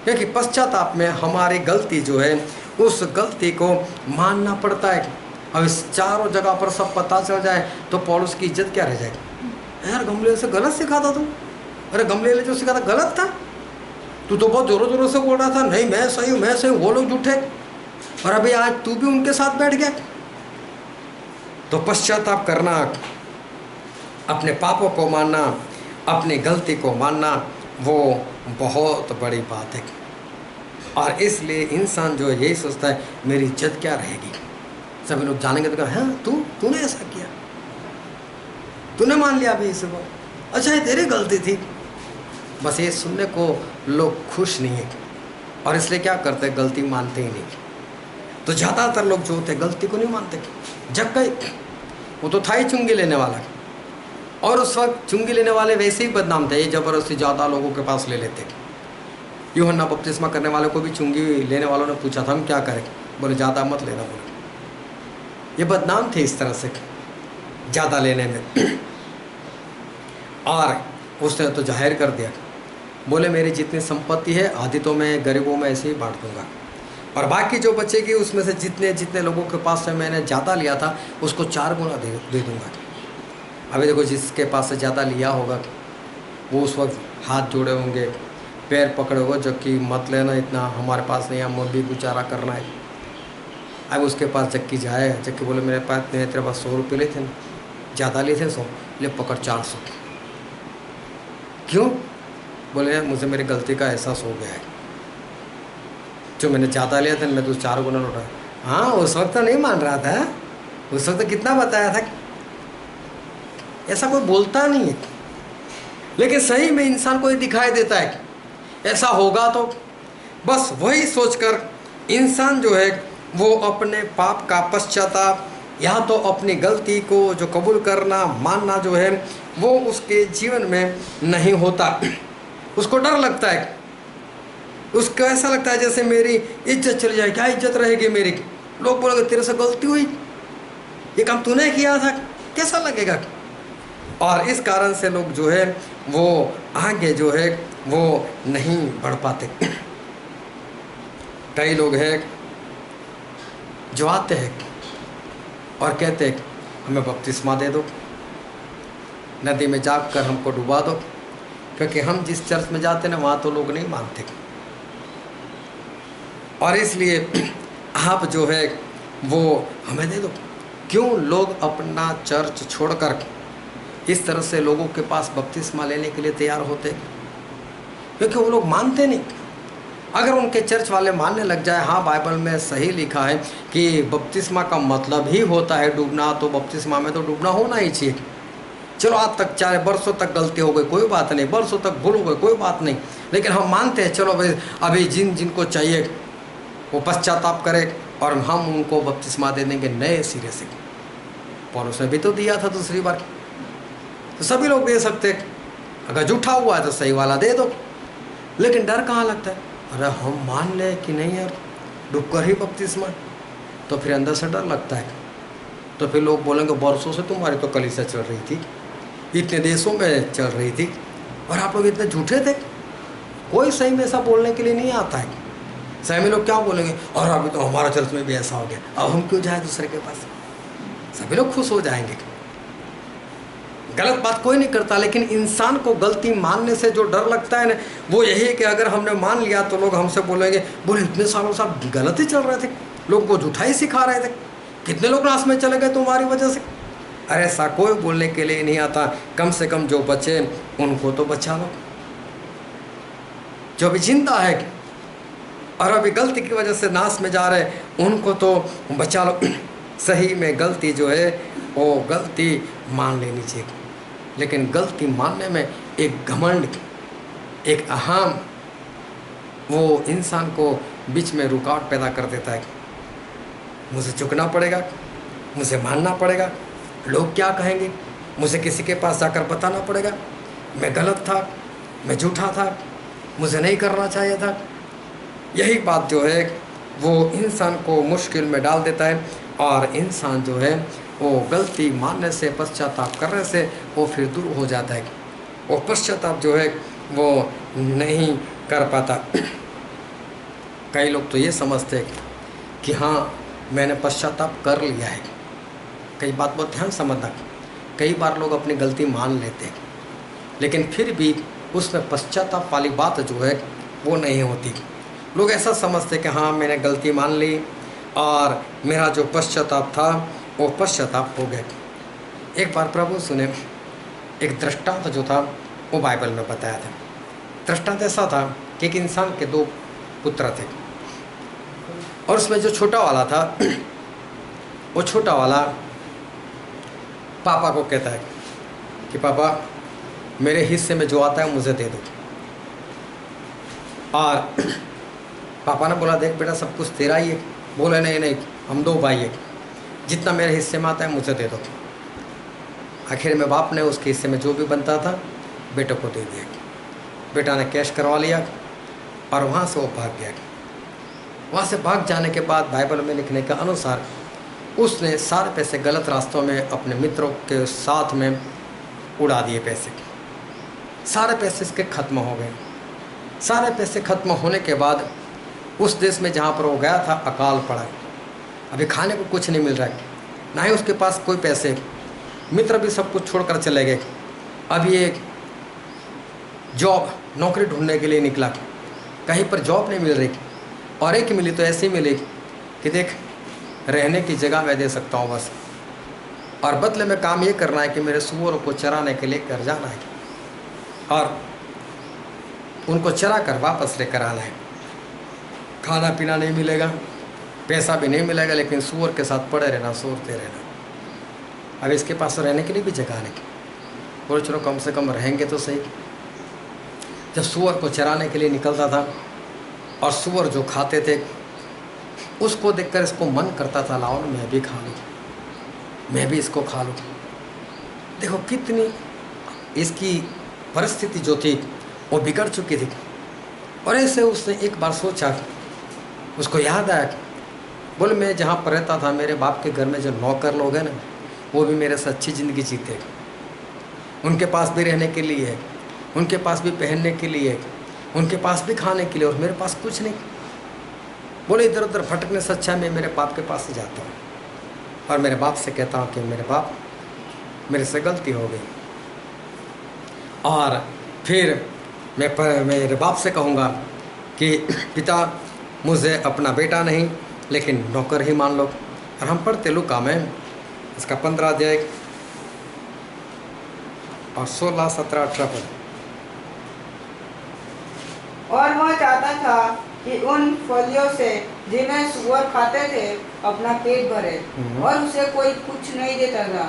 क्योंकि पश्चाताप में हमारी गलती जो है उस गलती को मानना पड़ता है। अब इस चारों जगह पर सब पता चल जाए तो पौलुस की इज्जत क्या रह जाएगी। यार गमलीएल से गलत सिखाता तू, अरे गमलीएल ने जो सिखाता गलत था, तू तो बहुत ज़ोरों ज़ोरों से बोल रहा था नहीं मैं सही हूँ, मैं सही हूँ, वो लोग झूठे, और अभी आज तू भी उनके साथ बैठ गया। तो पश्चाताप करना, अपने पापों को मानना, अपनी गलती को मानना, वो बहुत बड़ी बात है। और इसलिए इंसान जो है यही सोचता है मेरी इज्जत क्या रहेगी, सभी लोग जानेंगे तो कहा हाँ तूने ऐसा किया, तूने मान लिया अभी इसे, वो अच्छा ये तेरी गलती थी। बस ये सुनने को लोग खुश नहीं है, और इसलिए क्या करते, गलती मानते ही नहीं। तो ज़्यादातर लोग जो होते गलती को नहीं मानते। जब गए वो तो था ही चुंगी लेने वाला, और उस वक्त चुंगी लेने वाले वैसे ही बदनाम थे, ये ज़बरदस्ती ज़्यादा लोगों के पास ले लेते। यूहन्ना बपतिस्मा करने वाले को भी चुंगी लेने वालों ने पूछा था हम क्या करें, बोले ज़्यादा मत लेना, बोले ये बदनाम थे इस तरह से ज़्यादा लेने में। और उसने तो जाहिर कर दिया, बोले मेरी जितनी संपत्ति है आधी तो मैं गरीबों में ऐसे ही बांट दूंगा, और बाकी जो बचेगी उसमें से जितने जितने लोगों के पास से मैंने ज़्यादा लिया था उसको 4 गुना दे दूँगा। अभी देखो, जिसके पास से ज़्यादा लिया होगा वो उस वक्त हाथ जोड़े होंगे, पैर पकड़े होगा, जबकि मत लेना इतना, हमारे पास नहीं, हम भी गुजारा करना है। अब उसके पास जक्की जाए, जक्की बोले मेरे पास मैंने तेरे पास 100 रुपये लिए थे ना, ज़्यादा लिए थे 100, ले पकड़ 400। क्यों? बोले मुझे मेरी गलती का एहसास हो गया है, जो मैंने ज़्यादा लिया था मैं तो 4 गुना लौटा। हाँ, उस वक्त तो नहीं मान रहा था, उस वक्त तो कितना बताया था, ऐसा कोई बोलता नहीं है। लेकिन सही में इंसान को ये दिखाई देता है कि ऐसा होगा, तो बस वही सोचकर इंसान जो है वो अपने पाप का पश्चाताप या तो अपनी गलती को जो कबूल करना मानना जो है वो उसके जीवन में नहीं होता। उसको डर लगता है, उसको ऐसा लगता है जैसे मेरी इज्जत चली जाए। क्या इज्जत रहेगी मेरी? लोग बोलेंगे तेरे से गलती हुई, ये काम तूने किया था, कैसा लगेगा? और इस कारण से लोग जो है वो आगे जो है वो नहीं बढ़ पाते। कई लोग हैं जो आते हैं और कहते हैं हमें बपतिस्मा दे दो, नदी में जाकर हमको डुबा दो, क्योंकि हम जिस चर्च में जाते हैं ना वहाँ तो लोग नहीं मानते, और इसलिए आप जो है वो हमें दे दो। क्यों लोग अपना चर्च छोड़कर इस तरह से लोगों के पास बपतिस्मा लेने के लिए तैयार होते? क्योंकि वो लोग मानते नहीं। अगर उनके चर्च वाले मानने लग जाए हाँ बाइबल में सही लिखा है कि बपतिस्मा का मतलब ही होता है डूबना, तो बपतिस्मा में तो डूबना होना ही चाहिए। चलो आज तक चाहे बरसों तक गलती हो गई कोई बात नहीं, बरसों तक भूल हो गई कोई बात नहीं, लेकिन हम मानते हैं चलो भाई अभी जिनको चाहिए वो पश्चाताप करे और हम उनको बपतिस्मा दे देंगे नए सिरे से। पौलुस ने भी तो दिया था दूसरी बार, तो सभी लोग दे सकते। अगर झूठा हुआ है तो सही वाला दे दो, लेकिन डर कहाँ लगता है? अरे हम मान ले कि नहीं यार डूब कर ही बपतिस्मा, तो फिर अंदर से डर लगता है। तो फिर लोग बोलेंगे बरसों से तुम्हारी तो कलीसिया चल रही थी, इतने देशों में चल रही थी, और आप लोग इतने झूठे थे। कोई सही में ऐसा बोलने के लिए नहीं आता है। सही में लोग क्या बोलेंगे, और अभी तो हमारा चर्च में भी ऐसा हो गया, अब हम क्यों जाए दूसरे के पास? सभी लोग खुश हो जाएंगे। गलत बात कोई नहीं करता, लेकिन इंसान को गलती मानने से जो डर लगता है ना वो यही है कि अगर हमने मान लिया तो लोग हमसे बोलेंगे बोले इतने सालों से आप गलत ही चल रहे थे, लोग को झूठा ही सिखा रहे थे, कितने लोग नाश में चले गए तुम्हारी वजह से। अरे ऐसा कोई बोलने के लिए नहीं आता। कम से कम जो बचे उनको तो बचा लो, जो भी जिंदा है और अभी गलती की वजह से नाश में जा रहे उनको तो बचा लो। सही में गलती जो है वो गलती मान लेनी चाहिए, लेकिन गलती मानने में एक घमंड, एक अहम वो इंसान को बीच में रुकावट पैदा कर देता है। मुझे झुकना पड़ेगा, मुझे मानना पड़ेगा, लोग क्या कहेंगे, मुझे किसी के पास जाकर बताना पड़ेगा मैं गलत था, मैं झूठा था, मुझे नहीं करना चाहिए था। यही बात जो है वो इंसान को मुश्किल में डाल देता है, और इंसान जो है वो गलती मानने से पश्चाताप करने से वो फिर दूर हो जाता है। वो पश्चाताप जो है वो नहीं कर पाता। कई लोग तो ये समझते हैं कि हाँ मैंने पश्चाताप कर लिया है। कई बात बहुत ध्यान समझना, कई बार लोग अपनी गलती मान लेते हैं लेकिन फिर भी उसमें पश्चाताप वाली बात जो है वो नहीं होती। लोग ऐसा समझते कि हाँ मैंने गलती मान ली और मेरा जो पश्चाताप था वो पश्चाताप हो गया। एक बार प्रभु सुने एक दृष्टांत जो था वो बाइबल में बताया था। दृष्टांत ऐसा था कि एक इंसान के 2 पुत्र थे, और उसमें जो छोटा वाला था वो छोटा वाला पापा को कहता है कि पापा मेरे हिस्से में जो आता है मुझे दे दो। और पापा ने बोला देख बेटा सब कुछ तेरा ही है। बोले नहीं नहीं हम 2 भाई हैं, जितना मेरे हिस्से में आता है मुझे दे दो। आखिर में बाप ने उसके हिस्से में जो भी बनता था बेटे को दे दिया। बेटा ने कैश करवा लिया और वहाँ से वो भाग गया। वहाँ से भाग जाने के बाद बाइबल में लिखने के अनुसार उसने सारे पैसे गलत रास्तों में अपने मित्रों के साथ में उड़ा दिए। पैसे सारे पैसे इसके ख़त्म हो गए। सारे पैसे ख़त्म होने के बाद उस देश में जहाँ पर वो गया था अकाल पड़ा। अभी खाने को कुछ नहीं मिल रहा है, ना ही उसके पास कोई पैसे, मित्र भी सब कुछ छोड़कर चले गए। अभी एक जॉब नौकरी ढूंढने के लिए निकला, कहीं पर जॉब नहीं मिल रही, और एक मिली तो ऐसी मिली कि देख रहने की जगह मैं दे सकता हूँ बस, और बदले में काम ये करना है कि मेरे सूअरों को चराने के लिए घर जाना है और उनको चरा कर वापस लेकर आना है। खाना पीना नहीं मिलेगा, पैसा भी नहीं मिलेगा, लेकिन सूअर के साथ पड़े रहना, सोते रहना। अब इसके पास रहने के लिए भी जगह नहीं, बोलो चलो कम से कम रहेंगे तो सही। जब सूअर को चराने के लिए निकलता था और सूअर जो खाते थे उसको देखकर इसको मन करता था लाओ मैं भी खा लूँ, मैं भी इसको खा लूँ। देखो कितनी इसकी परिस्थिति जो थी वो बिगड़ चुकी थी। और ऐसे उसने एक बार सोचा, उसको याद आया, बोले मैं जहाँ पर रहता था मेरे बाप के घर में जो नौकर लोग हैं ना, वो भी मेरे से अच्छी ज़िंदगी जीते, उनके पास भी रहने के लिए है, उनके पास भी पहनने के लिए है, उनके पास भी खाने के लिए, और मेरे पास कुछ नहीं। बोले इधर उधर भटकने से अच्छा मैं मेरे बाप के पास से जाता हूँ और मेरे बाप से कहता हूँ कि मेरे बाप मेरे से गलती हो गई, और फिर मैं मेरे बाप से कहूँगा कि पिता मुझे अपना बेटा नहीं लेकिन नौकर ही मान लो। और हम पढ़ते लूका में इसका 15 अध्याय और 16, 17, 18 पद। और वह चाहता था कि उन फलियों से जिन्हें सूअर खाते थे अपना पेट भरे, और उसे कोई कुछ नहीं देता था।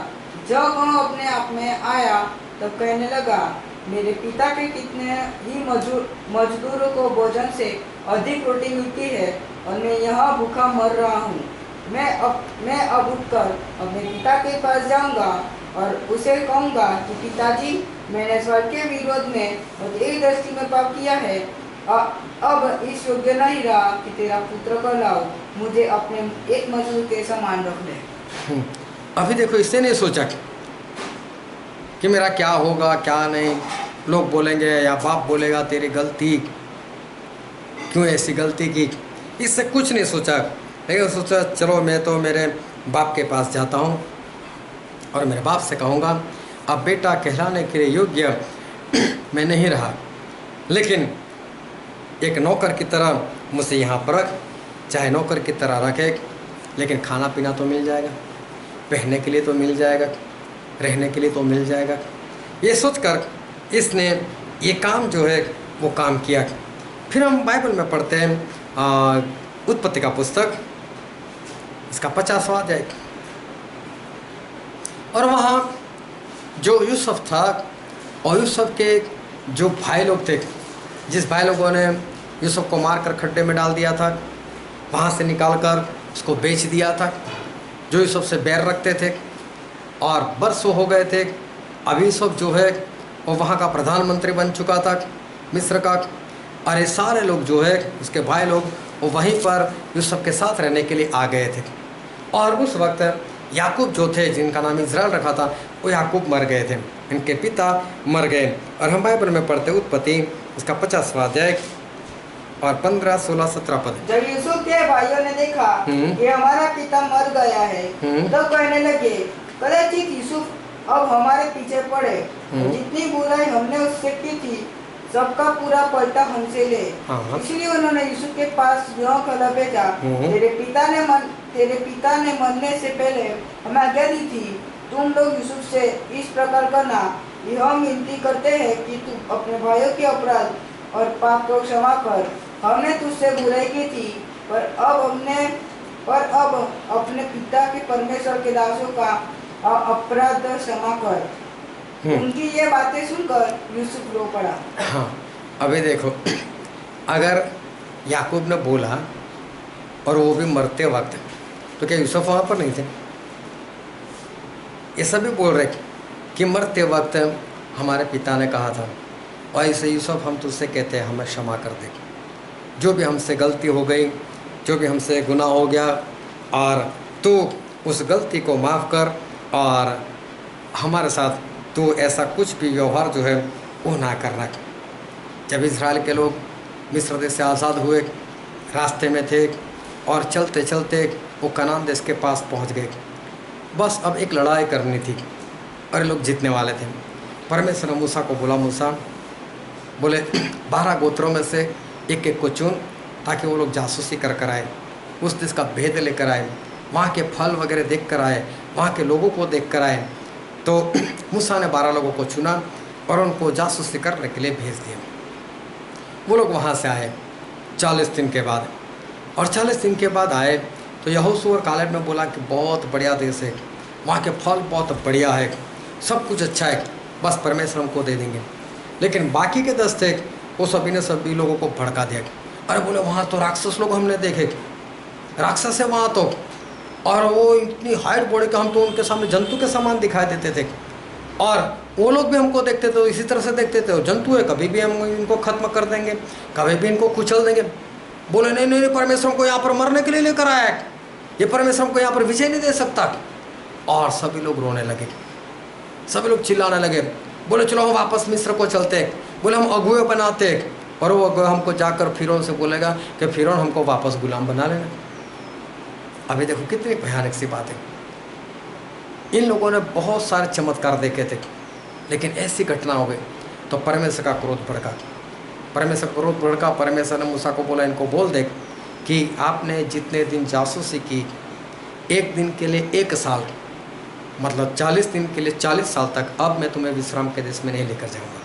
जब वह अपने आप में आया तब कहने लगा, मेरे पिता के कितने ही मजदूरों को भोजन से अधिक रोटी मिलती है और मैं यहाँ भूखा मर रहा हूँ। मैं अब उठकर अपने पिता के पास जाऊँगा और उसे कहूँगा कि पिताजी, मैंने स्वर्ग के विरोध में और तेरी दृष्टि में पाप किया है। अब इस योग्य नहीं रहा कि तेरा पुत्र को लाओ, मुझे अपने एक मजदूर के समान रख ले। अभी देखो इससे नहीं सोचा कि मेरा क्या होगा क्या नहीं, लोग बोलेंगे या बाप बोलेगा तेरी गलती, क्यों ऐसी गलती की, इससे कुछ नहीं सोचा। लेकिन सोचा चलो मैं तो मेरे बाप के पास जाता हूँ और मेरे बाप से कहूँगा अब बेटा कहलाने के लिए योग्य मैं नहीं रहा, लेकिन एक नौकर की तरह मुझे यहाँ पर रख, चाहे नौकर की तरह रखे, लेकिन खाना पीना तो मिल जाएगा, पहनने के लिए तो मिल जाएगा, रहने के लिए तो मिल जाएगा। ये सोचकर इसने ये काम जो है वो काम किया। फिर हम बाइबल में पढ़ते हैं उत्पत्ति का पुस्तक इसका 50वां अध्याय, और वहाँ जो यूसुफ था और यूसुफ के जो भाई लोग थे, जिस भाई लोगों ने यूसुफ को मारकर खड्डे में डाल दिया था, वहाँ से निकालकर उसको बेच दिया था, जो यूसुफ से बैर रखते थे और बरसों हो गए थे। अभी यूसुफ जो है वो वहाँ का प्रधानमंत्री बन चुका था मिस्र का, और ये सारे लोग जो है उसके भाई लोग वो वहीं पर यूसुफ के साथ रहने के लिए आ गए थे। और उस वक्त याकूब जो थे, जिनका नाम इज़राइल रखा था, वो याकूब मर गए थे, इनके पिता मर गए। और हम बाइबल में पढ़ते उत्पत्ति इसका 50वां अध्याय और 15, 16, 17 पद। जब यूसुफ के भाइयों ने देखा कि हमारा पिता मर गया है, तो कहने लगे, कदाचित यूसुफ अब हमारे पीछे पड़े, जितनी बुराई हमने उससे की थी सबका पूरा पलटा हमसे ले। इसलिए उन्होंने यूसुफ के पास यह कहला भेजा, तेरे पिता ने मरने से पहले हमें आज्ञा दी थी, तुम लोग यूसुफ से इस प्रकार करना, यह हम विनती करते हैं कि तू अपने भाइयों के अपराध और पाप को क्षमा कर। हमने तुझसे बुराई की थी, पर अब अपने पिता के परमेश्वर के दासों का अपराध क्षमा कर। उनकी ये बातें सुनकर यूसुफ रो पड़ा। हाँ, अभी देखो, अगर याकूब ने बोला और वो भी मरते वक्त, तो क्या यूसुफ वहाँ पर नहीं थे? ये सभी बोल रहे कि मरते वक्त हमारे पिता ने कहा था, और ऐसे यूसुफ हम तुझसे कहते हैं हमें क्षमा कर दे, जो भी हमसे गलती हो गई, जो भी हमसे गुनाह हो गया, और तू उस गलती को माफ़ कर, और हमारे साथ तो ऐसा कुछ भी व्यवहार जो है वो ना करना। जब इज़राइल के लोग मिस्र देश से आज़ाद हुए, रास्ते में थे और चलते चलते वो कनान देश के पास पहुंच गए। बस अब एक लड़ाई करनी थी और ये लोग जीतने वाले थे। परमेश्वर ने मूसा को बोला, मूसा बोले 12 गोत्रों में से एक एक को चुन, ताकि वो लोग जासूसी कर आए, उस देश का भेद लेकर आए, वहाँ के फल वगैरह देख कर आए, वहाँ के लोगों को देख कर आए। तो मूसा ने 12 लोगों को चुना और उनको जासूसी करने के लिए भेज दिया। वो लोग वहाँ से आए 40 दिन के बाद, और 40 दिन के बाद आए तो यहोशू और कालेब ने बोला कि बहुत बढ़िया देश है, वहाँ के फल बहुत बढ़िया है, सब कुछ अच्छा है, बस परमेश्वर हमको दे देंगे। लेकिन बाकी के 10 थे, वो सभी ने सभी लोगों को भड़का दिया। अरे बोले वहाँ तो राक्षस लोग हमने देखे, राक्षस है वहाँ तो, और वो इतनी हाइट बॉडी का, हम तो उनके सामने जंतु के समान दिखाई देते थे, और वो लोग भी हमको देखते थे इसी तरह से देखते थे, जंतु है, कभी भी हम इनको खत्म कर देंगे, कभी भी इनको कुचल देंगे। बोले नहीं नहीं, परमेश्वर को यहाँ पर मरने के लिए लेकर आया है, ये परमेश्वर को यहाँ पर विजय नहीं दे सकता। और सभी लोग रोने लगे, सभी लोग चिल्लाने लगे। बोले चलो हम वापस मिस्र को चलते, बोले हम अगुए बनाते, और वो अगुए हमको जाकर फिरौन से बोलेगा कि फिरौन हमको वापस गुलाम बना लेना। अभी देखो कितनी भयानक सी बात है। इन लोगों ने बहुत सारे चमत्कार देखे थे, लेकिन ऐसी घटना हो गई तो परमेश्वर का क्रोध भड़का। परमेश्वर का क्रोध भड़का। परमेश्वर ने मूसा को बोला, इनको बोल दे कि आपने जितने दिन जासूसी की, एक दिन के लिए 1 साल, मतलब 40 दिन के लिए 40 साल तक, अब मैं तुम्हें विश्राम के देश में नहीं लेकर जाऊंगा।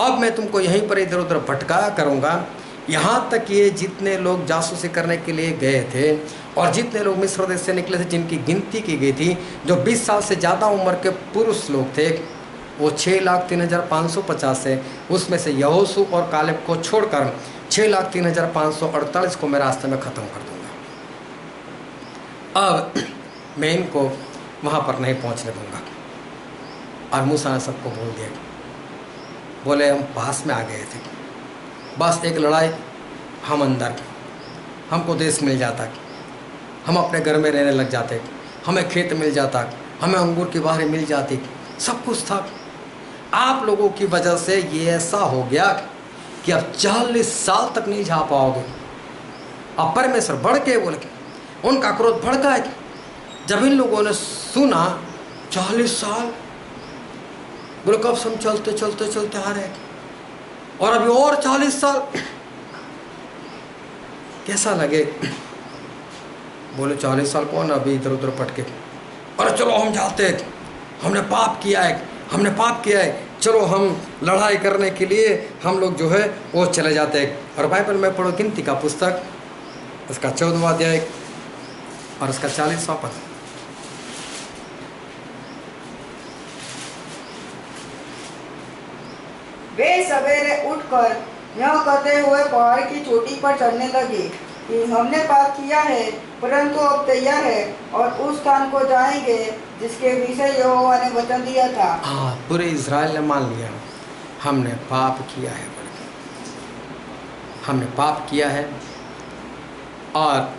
अब मैं तुमको यहीं पर इधर उधर भटकाया करूंगा, यहाँ तक ये जितने लोग जासूसी करने के लिए गए थे और जितने लोग मिस्र देश से निकले थे, जिनकी गिनती की गई थी, जो 20 साल से ज़्यादा उम्र के पुरुष लोग थे, वो 6,03,550 है। उसमें से यहोशू और कालेब को छोड़कर 6,03,548 को मैं रास्ते में ख़त्म कर दूंगा। अब मैं इनको वहाँ पर नहीं पहुँचने दूंगा। और मूसा ने सबको बोल दिया। बोले हम पास में आ गए थे, बस एक लड़ाई, हम अंदर, हमको देश मिल जाता, हम अपने घर में रहने लग जाते, हमें खेत मिल जाता, हमें अंगूर की बहारें मिल जाती, सब कुछ था। आप लोगों की वजह से ये ऐसा हो गया कि अब 40 साल तक नहीं जा पाओगे। अब परमेश्वर बढ़ के बोले, उनका क्रोध भड़का है। जब इन लोगों ने सुना 40 साल, बोले कब से हम चलते चलते चलते आ रहे, और अभी और 40 साल, कैसा लगे? बोले 40 साल कौन अभी इधर उधर पटके, अरे चलो हम जाते हैं, हमने पाप किया है, हमने पाप किया है, चलो हम लड़ाई करने के लिए हम लोग जो है वो चले जाते हैं। और बाइबल में पढ़ो गिनती का पुस्तक, उसका 14वां अध्याय और उसका 40वां पद। वे सवेरे उठकर यह कहते हुए पहाड़ की चोटी पर चढ़ने लगे कि हमने पाप किया है, परंतु अब तैयार है और उस स्थान को जाएंगे जिसके विषय यहोवा ने वचन दिया था। हाँ, पूरे इज़राइल ने मान लिया, हमने पाप किया है, हमने पाप किया है और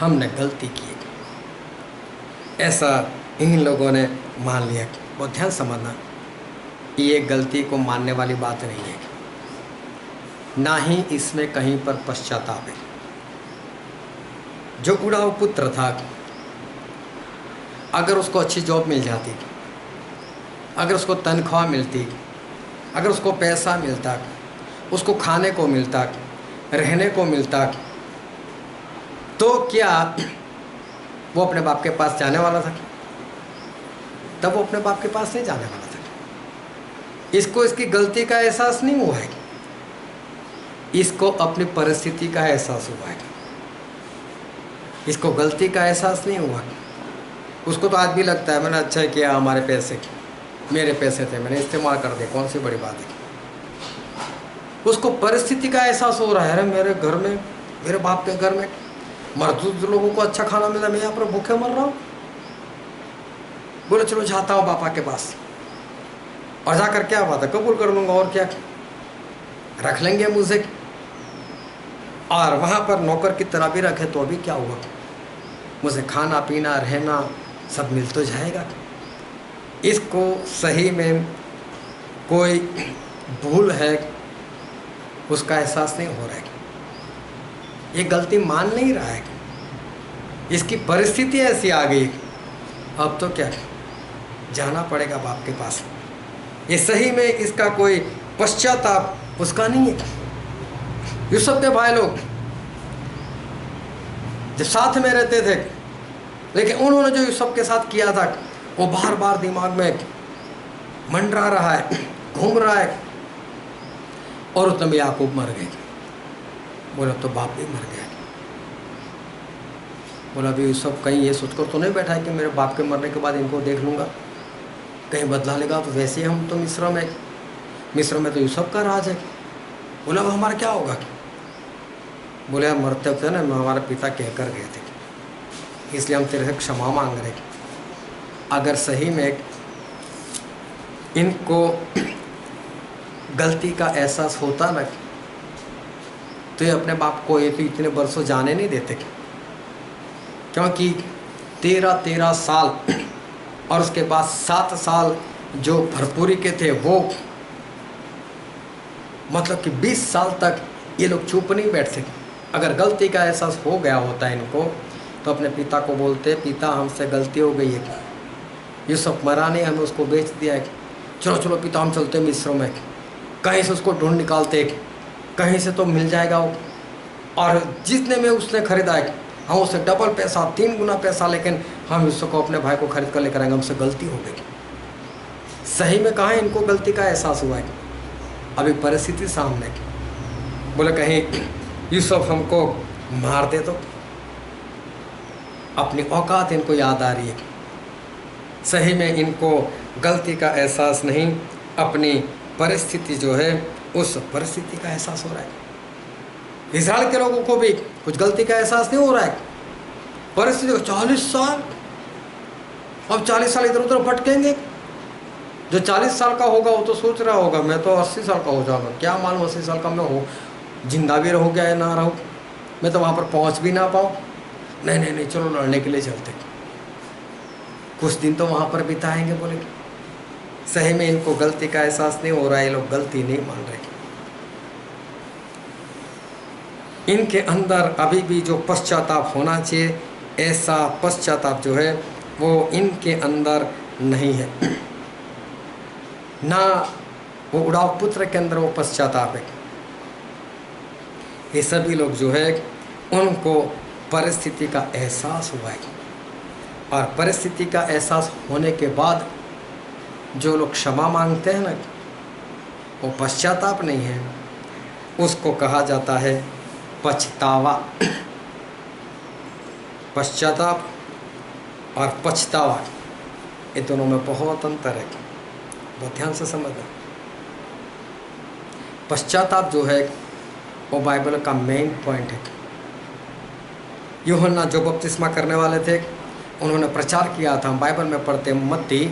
हमने गलती की है। ऐसा इन लोगों ने मान लिया। बहुत ध्यान समझना, ये गलती को मानने वाली बात नहीं है, ना ही इसमें कहीं पर पश्चाताप है। जो उड़ाऊ पुत्र था, अगर उसको अच्छी जॉब मिल जाती, अगर उसको तनख्वाह मिलती, अगर उसको पैसा मिलता, उसको खाने को मिलता, रहने को मिलता, तो क्या वो अपने बाप के पास जाने वाला था? तब वो अपने बाप के पास नहीं जाने वाला था। इसको इसकी गलती का एहसास नहीं हुआ है, इसको अपनी परिस्थिति का एहसास हुआ है। इसको गलती का एहसास नहीं हुआ। उसको तो आज भी लगता है मैंने अच्छा किया, हमारे पैसे, मेरे पैसे थे, मैंने इस्तेमाल कर दिया, कौन सी बड़ी बात है। उसको परिस्थिति का एहसास हो रहा है, अरे मेरे घर में, मेरे बाप के घर में मजदूर लोगों को अच्छा खाना मिला, मैं यहाँ पर भूखे मर रहा हूँ। बोले चलो जाता हूँ पापा के पास, और जाकर क्या बात है, कबूल कर लूँगा, और क्या रख लेंगे मुझे, और वहाँ पर नौकर की तरह भी रखे तो अभी क्या हुआ, मुझे खाना पीना रहना सब मिल तो जाएगा। इसको सही में कोई भूल है उसका एहसास नहीं हो रहा है। ये गलती मान नहीं रहा है, इसकी परिस्थिति ऐसी आ गई, अब तो क्या जाना पड़ेगा बाप के पास। ये सही में इसका कोई पश्चाताप उसका नहीं है। यूसुफ के भाई लोग जब साथ में रहते थे, लेकिन उन्होंने जो यूसुफ के साथ किया था वो बार बार दिमाग में मंडरा रहा है, घूम रहा है। और उतने में याकूब मर गए। बोला तो बाप भी मर गया। बोला अभी यूसुफ कहीं ये सोचकर तो नहीं बैठा है कि मेरे बाप के मरने के बाद इनको देख लूँगा, कहीं बदला लेगा तो वैसे ही हम तो मिस्र में तो यूसुफ का राज है। बोला अब हमारा क्या होगा? बोले मरते वक्त ना हमारे पिता कह कर गए थे, इसलिए हम तेरे से क्षमा मांग रहे। अगर सही में इनको गलती का एहसास होता ना तो ये अपने बाप को ये तो इतने बरसों जाने नहीं देते, क्योंकि 13 साल और उसके बाद 7 साल जो भरपूरी के थे वो, मतलब कि 20 साल तक ये लोग चुप नहीं बैठते। अगर गलती का एहसास हो गया होता है इनको तो अपने पिता को बोलते, पिता हमसे गलती हो गई है, यूसुफ मरा नहीं, हमें उसको बेच दिया है, चलो चलो पिता हम चलते मिस्र में, कहीं से उसको ढूंढ निकालते, कहीं से तो मिल जाएगा वो, और जितने में उसने खरीदा है हम उससे डबल पैसा 3 गुना पैसा, लेकिन हम यूसुफ को अपने भाई को खरीद कर लेकर आएंगे, हमसे गलती हो गई। सही में कहाँ इनको गलती का एहसास हुआ है? अभी परिस्थिति सामने। बोले कहीं यूसुफ हमको मार दे तो, अपनी औकात इनको याद आ रही है। सही में इनको गलती का एहसास नहीं, अपनी परिस्थिति जो है उस परिस्थिति का एहसास हो रहा है। इजराइल के लोगों को भी कुछ गलती का एहसास नहीं हो रहा है। परिस्थिति 40 साल, अब 40 साल इधर उधर भटकेंगे। जो 40 साल का होगा वो तो सोच रहा होगा मैं तो 80 साल का हो जाऊंगा, क्या मालूम 80 साल का मैं हो जिंदा भी रहो गया ना रहो, मैं तो वहाँ पर पहुँच भी ना पाऊँ। नहीं नहीं नहीं, चलो लड़ने के लिए चलते, कुछ दिन तो वहाँ पर बिताएंगे। बोले सही में इनको गलती का एहसास नहीं हो रहा है, ये लोग गलती नहीं मान रहे। इनके अंदर अभी भी जो पश्चाताप होना चाहिए, ऐसा पश्चाताप जो है वो इनके अंदर नहीं है। ना वो उड़ाव पुत्र के अंदर वो पश्चाताप है। ये सभी लोग जो है उनको परिस्थिति का एहसास हुआ है, और परिस्थिति का एहसास होने के बाद जो लोग क्षमा मांगते हैं ना, वो पश्चाताप नहीं है, उसको कहा जाता है पछतावा। पश्चाताप और पछतावा ये दोनों में बहुत अंतर है, बहुत ध्यान से समझना। पश्चाताप जो है वो बाइबल का मेन पॉइंट है। यूहन्ना जो बपतिस्मा करने वाले थे उन्होंने प्रचार किया था, हम बाइबल में पढ़ते मत्ती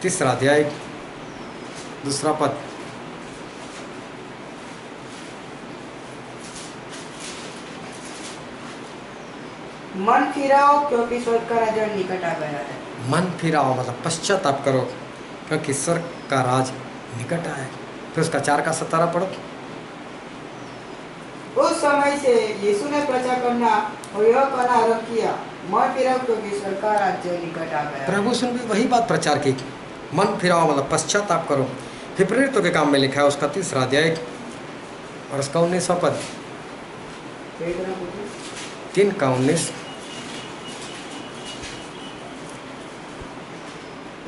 3 अध्याय 2 पद, मन फिराओ क्योंकि स्वर्ग का राज्य निकट आ गया है। मन फिराओ मतलब पश्चाताप करो क्योंकि स्वर्ग का राज निकट आया है। फिर उसका 4 का 17 पढ़ो। उस समय से यीशु ने प्रचार करना और यह कहना आरंभ किया, मन फिराओ क्योंकि स्वर्ग का राज्य निकट आ गया। प्रभु ने भी वही बात प्रचार की, मन फिराओ मतलब पश्चाताप करो। फिर प्रेरितों के काम में लिखा है उसका 3 अध्याय और उसका 19वां पद, 3 का 19।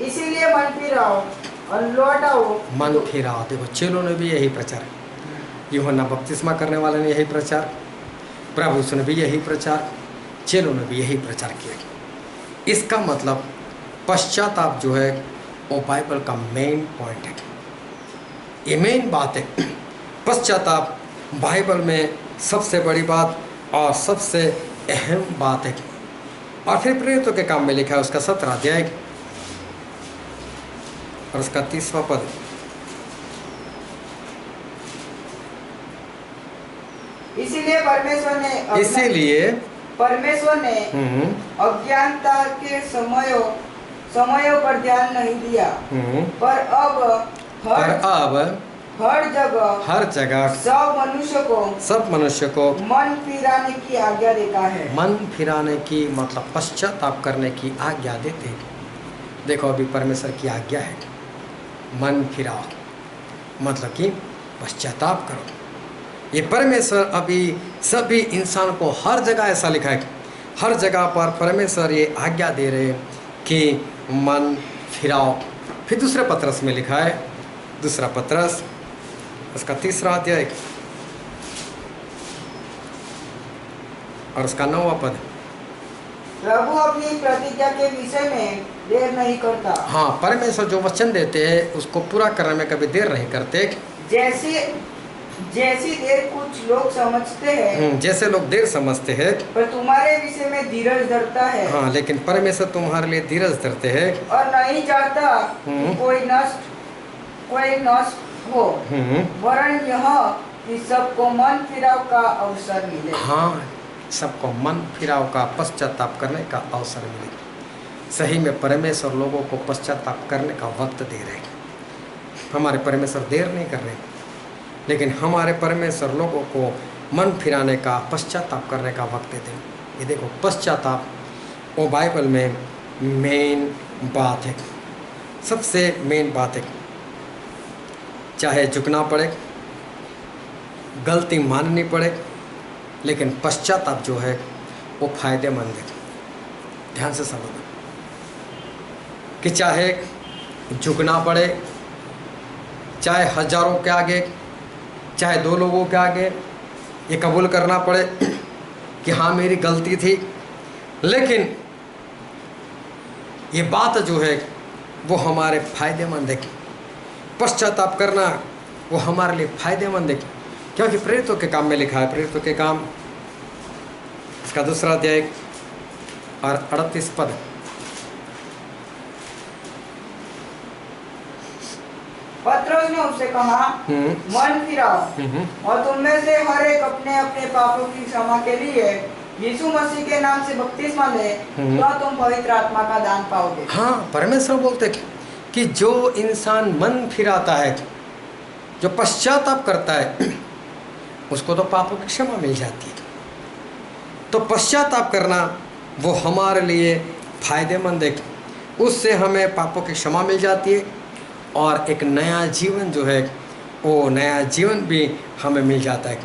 इसीलिए मन फिराओ और लौट आओ। मन फिराओ, देखो चेलों ने भी यही प्रचार, यूहन्ना बपतिस्मा करने वाले ने यही प्रचार, प्रभु ने भी यही प्रचार, चेलों ने भी यही प्रचार किया। इसका मतलब पश्चाताप जो है वो बाइबल का मेन पॉइंट है, ये मेन बात है। पश्चाताप बाइबल में सबसे बड़ी बात और सबसे अहम बात है। और फिर प्रेरितों के काम में लिखा है उसका 17 अध्याय और उसका 30वां पद, इसीलिए परमेश्वर ने अज्ञानता के समयों पर ध्यान नहीं दिया, पर अब हर जगह सब मनुष्य को मन फिराने की आज्ञा देता है। मन फिराने की मतलब पश्चाताप करने की आज्ञा देते हैं। देखो अभी परमेश्वर की आज्ञा है, मन फिराओ, मतलब कि पश्चाताप करो। ये परमेश्वर अभी सभी इंसान को हर जगह ऐसा लिखा है, हर जगह पर परमेश्वर ये आज्ञा दे रहे हैं कि मन फिराओ। फिर दूसरे पत्रस में लिखा है, दूसरा पत्रस उसका 3रा अध्याय और उसका 9वां पद। प्रभु अपनी प्रतिज्ञा के विषय में देर नहीं करता। हाँ, परमेश्वर जो वचन देते हैं उसको पूरा करने में कभी देर नहीं करते। जैसी देर कुछ लोग समझते हैं, जैसे लोग देर समझते हैं, पर तुम्हारे विषय में धीरज धरता है। हाँ, लेकिन परमेश्वर तुम्हारे लिए धीरज धरते हैं और नहीं चाहता कि कोई नष्ट हो, वरन यह कि सबको मन फिराव का अवसर मिले। हाँ, सबको मन फिराव का पश्चाताप करने का अवसर मिले। सही में परमेश्वर लोगों को पश्चाताप करने का वक्त दे रहे हैं। हमारे परमेश्वर देर नहीं कर रहे, लेकिन हमारे परमेश्वर लोगों को मन फिराने का, पश्चाताप करने का वक्त देते हैं। ये देखो, पश्चाताप वो बाइबल में मेन बात है, सबसे मेन बात है। चाहे झुकना पड़े, गलती माननी पड़े, लेकिन पश्चाताप जो है वो फायदेमंद है। ध्यान से समझो कि चाहे झुकना पड़े, चाहे हजारों के आगे, चाहे 2 लोगों के आगे ये कबूल करना पड़े कि हाँ मेरी गलती थी, लेकिन ये बात जो है वो हमारे फायदेमंद है। पश्चाताप करना वो हमारे लिए फायदेमंद है, क्योंकि प्रेरितों के काम में लिखा है, प्रेरितों के काम इसका 2रा अध्याय और 38 पद। पत्रोस ने उससे कहा, मन फिराओ और तुम में से हर एक अपने अपने पापों की क्षमा के लिए यीशु मसीह के नाम से बपतिस्मा ले, तो तुम पवित्र आत्मा का दान पाओगे। हाँ, परमेश्वर बोलते कि जो इंसान मन फिराता है, जो पश्चाताप करता है, उसको तो पापों की क्षमा मिल जाती है। तो पश्चाताप करना वो हमारे लिए फायदेमंद है, उससे हमें पापों की क्षमा मिल जाती है और एक नया जीवन जो है वो नया जीवन भी हमें मिल जाता है।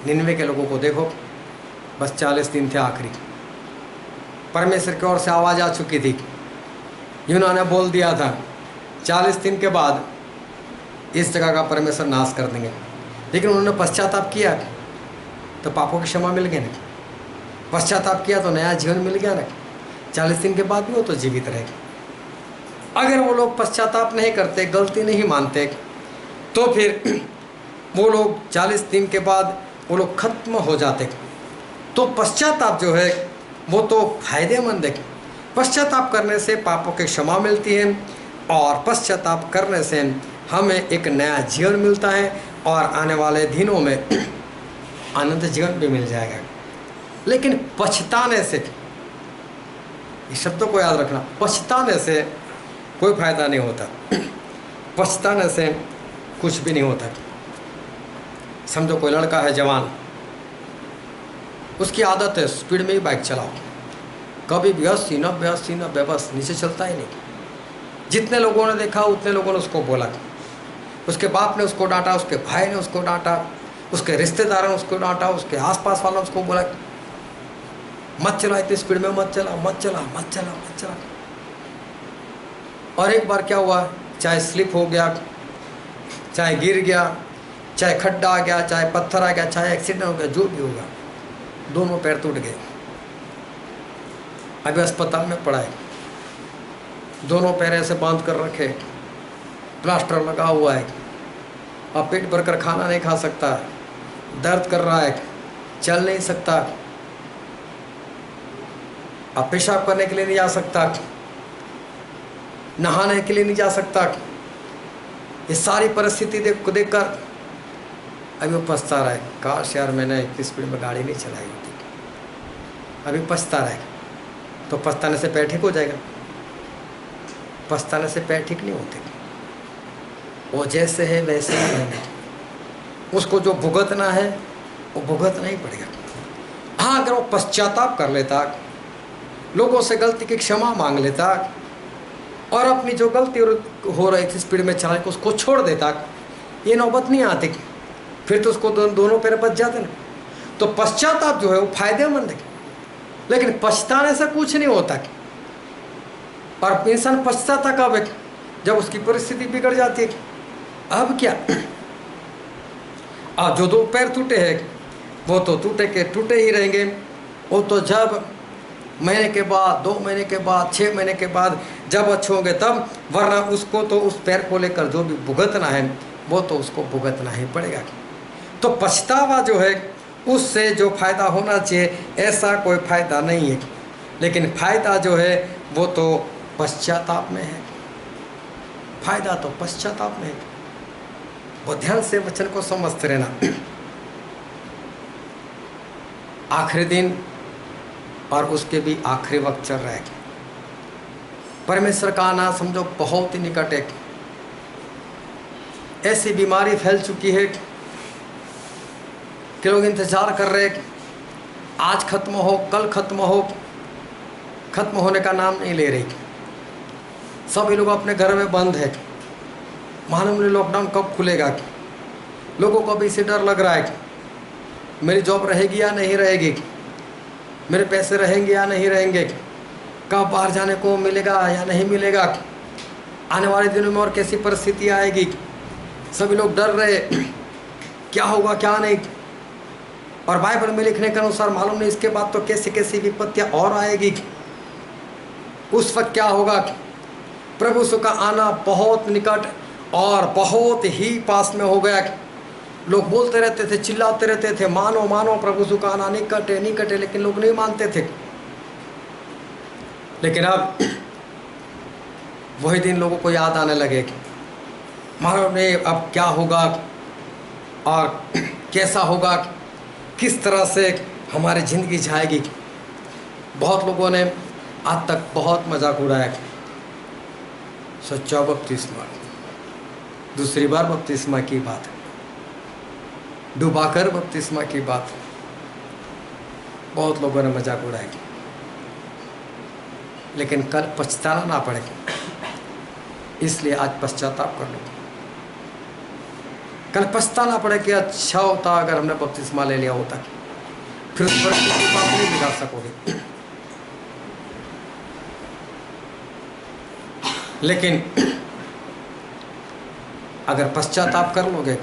99 के लोगों को देखो, बस 40 दिन थे आखिरी, परमेश्वर की ओर से आवाज़ आ चुकी थी, यूनाने बोल दिया था 40 दिन के बाद इस जगह का परमेश्वर नाश कर देंगे, लेकिन उन्होंने पश्चाताप किया तो पापों की क्षमा मिल गई ना, पश्चाताप किया तो नया जीवन मिल गया ना। 40 दिन के बाद भी वो तो जीवित रहेगी। अगर वो लोग पश्चाताप नहीं करते, गलती नहीं मानते, तो फिर वो लोग 40 दिन के बाद वो लोग खत्म हो जाते। तो पश्चाताप जो है वो तो फायदेमंद है। पश्चाताप करने से पापों की क्षमा मिलती है और पश्चाताप करने से हमें एक नया जीवन मिलता है और आने वाले दिनों में अनंत जीवन भी मिल जाएगा। लेकिन पछताने से, इस शब्दों को याद रखना, पछताने से कोई फायदा नहीं होता, पछताने से कुछ भी नहीं होता। समझो कोई लड़का है जवान, उसकी आदत है स्पीड में ही बाइक चलाओ, कभी भी 80-90 बस नीचे चलता ही नहीं। जितने लोगों ने देखा उतने लोगों ने उसको बोला, उसके बाप ने उसको डांटा, उसके भाई ने उसको डांटा, उसके रिश्तेदारों ने उसको डांटा, उसके आसपास वालों ने उसको बोला मत चला, इतनी स्पीड में मत चला, मत चला, मत चला, मत चला। और एक बार क्या हुआ, चाहे स्लिप हो गया, चाहे गिर गया, चाहे खड्डा आ गया, चाहे पत्थर आ गया, चाहे एक्सीडेंट हो गया, जो भी होगा, दोनों पैर टूट गए। अभी अस्पताल में पड़ा है, दोनों पैर ऐसे बांध कर रखे, प्लास्टर लगा हुआ है, अब पेट भरकर खाना नहीं खा सकता, दर्द कर रहा है, चल नहीं सकता, अब पेशाब करने के लिए नहीं जा सकता, नहाने के लिए नहीं जा सकता। ये सारी परिस्थिति देखकर अभी वो पछता रहा है, काश यार मैंने इतनी स्पीड में गाड़ी नहीं चलाई होती। अभी पछता रहा है, तो पछताने से पैर ठीक हो जाएगा? पछताने से पैर ठीक नहीं होते। वो जैसे है वैसे ही रहेंगे। उसको जो भुगतना है वो भुगतना ही पड़ेगा। हाँ, अगर वो पश्चाताप कर लेता, लोगों से गलती की क्षमा मांग लेता और अपनी जो गलती हो रही थी स्पीड में चलाने को उसको छोड़ देता, ये नौबत नहीं आती, फिर तो उसको दोनों पैर बच जाते ना। तो पश्चाताप जो है वो फायदेमंद है, लेकिन पछताने से कुछ नहीं होता। और इंसान पछताता कब है? जब उसकी परिस्थिति बिगड़ जाती है। अब क्या, जो दो पैर टूटे हैं वो तो टूटे के टूटे ही रहेंगे। वो तो जब महीने के बाद, 2 महीने के बाद, 6 महीने के बाद जब अच्छे होंगे तब, वरना उसको तो उस पैर को लेकर जो भी भुगतना है वो तो उसको भुगतना ही पड़ेगा। तो पछतावा जो है उससे जो फायदा होना चाहिए ऐसा कोई फायदा नहीं है, लेकिन फायदा जो है वो तो पश्चाताप में है। फायदा तो पश्चाताप में है। वो ध्यान से वचन को समझते रहना। आखिरी दिन और उसके भी आखिरी वक्त चल रहा है। परमेश्वर का आना समझो बहुत ही निकट है। ऐसी बीमारी फैल चुकी है कि लोग इंतजार कर रहे हैं आज खत्म हो, कल खत्म हो, खत्म होने का नाम नहीं ले रही। सभी लोग अपने घर में बंद है। मालूम नहीं लॉकडाउन कब खुलेगा। लोगों को अभी से डर लग रहा है, मेरी जॉब रहेगी या नहीं रहेगी, मेरे पैसे रहेंगे या नहीं रहेंगे, कब बाहर जाने को मिलेगा या नहीं मिलेगा, आने वाले दिनों में और कैसी परिस्थिति आएगी। सभी लोग डर रहे क्या होगा क्या नहीं। और बाइबल में लिखने के अनुसार मालूम नहीं इसके बाद तो कैसी कैसी विपत्तियां और आएगी। उस वक्त क्या होगा? प्रभु यीशु का आना बहुत निकट और बहुत ही पास में हो गया। लोग बोलते रहते थे, चिल्लाते रहते थे, मानो मानो प्रभु यीशु का आना निकट है निकट है, लेकिन लोग नहीं मानते थे। लेकिन अब वही दिन लोगों को याद आने लगे, मालूम नहीं अब क्या होगा और कैसा होगा, किस तरह से हमारी ज़िंदगी जाएगी। बहुत लोगों ने आज तक बहुत मजाक उड़ाया। सच्चा बपतिस्मा, दूसरी बार बपतिस्मा की बात, डुबाकर बपतिस्मा की बात, बहुत लोगों ने मजाक उड़ाया। लेकिन कल पछताना ना पड़े, इसलिए आज पश्चाताप कर लो। कल पछताना पड़े कि अच्छा होता अगर हमने बपतिस्मा ले लिया होता, फिर उस परिस्थिति को आप नहीं बिगाड़ सकोगे। लेकिन अगर पश्चाताप कर लोगे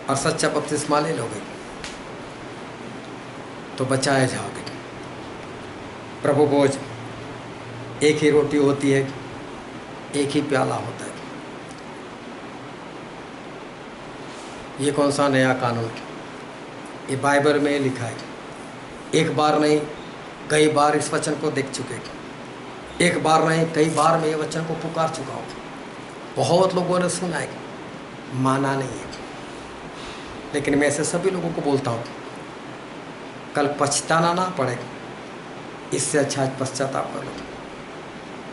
और सच्चा बपतिस्मा ले लोगे तो बचाए जाओगे। प्रभु भोज एक ही रोटी होती है, एक ही प्याला होता है। ये कौन सा नया कानून? ये बाइबल में लिखा है। एक बार नहीं कई बार इस वचन को देख चुके, एक बार नहीं कई बार मैं ये वचन को पुकार चुका हूँ। बहुत लोगों ने सुना है, माना नहीं है। लेकिन मैं ऐसे सभी लोगों को बोलता हूँ, कल पछताना ना पड़े, इससे अच्छा पश्चाताप कर लो।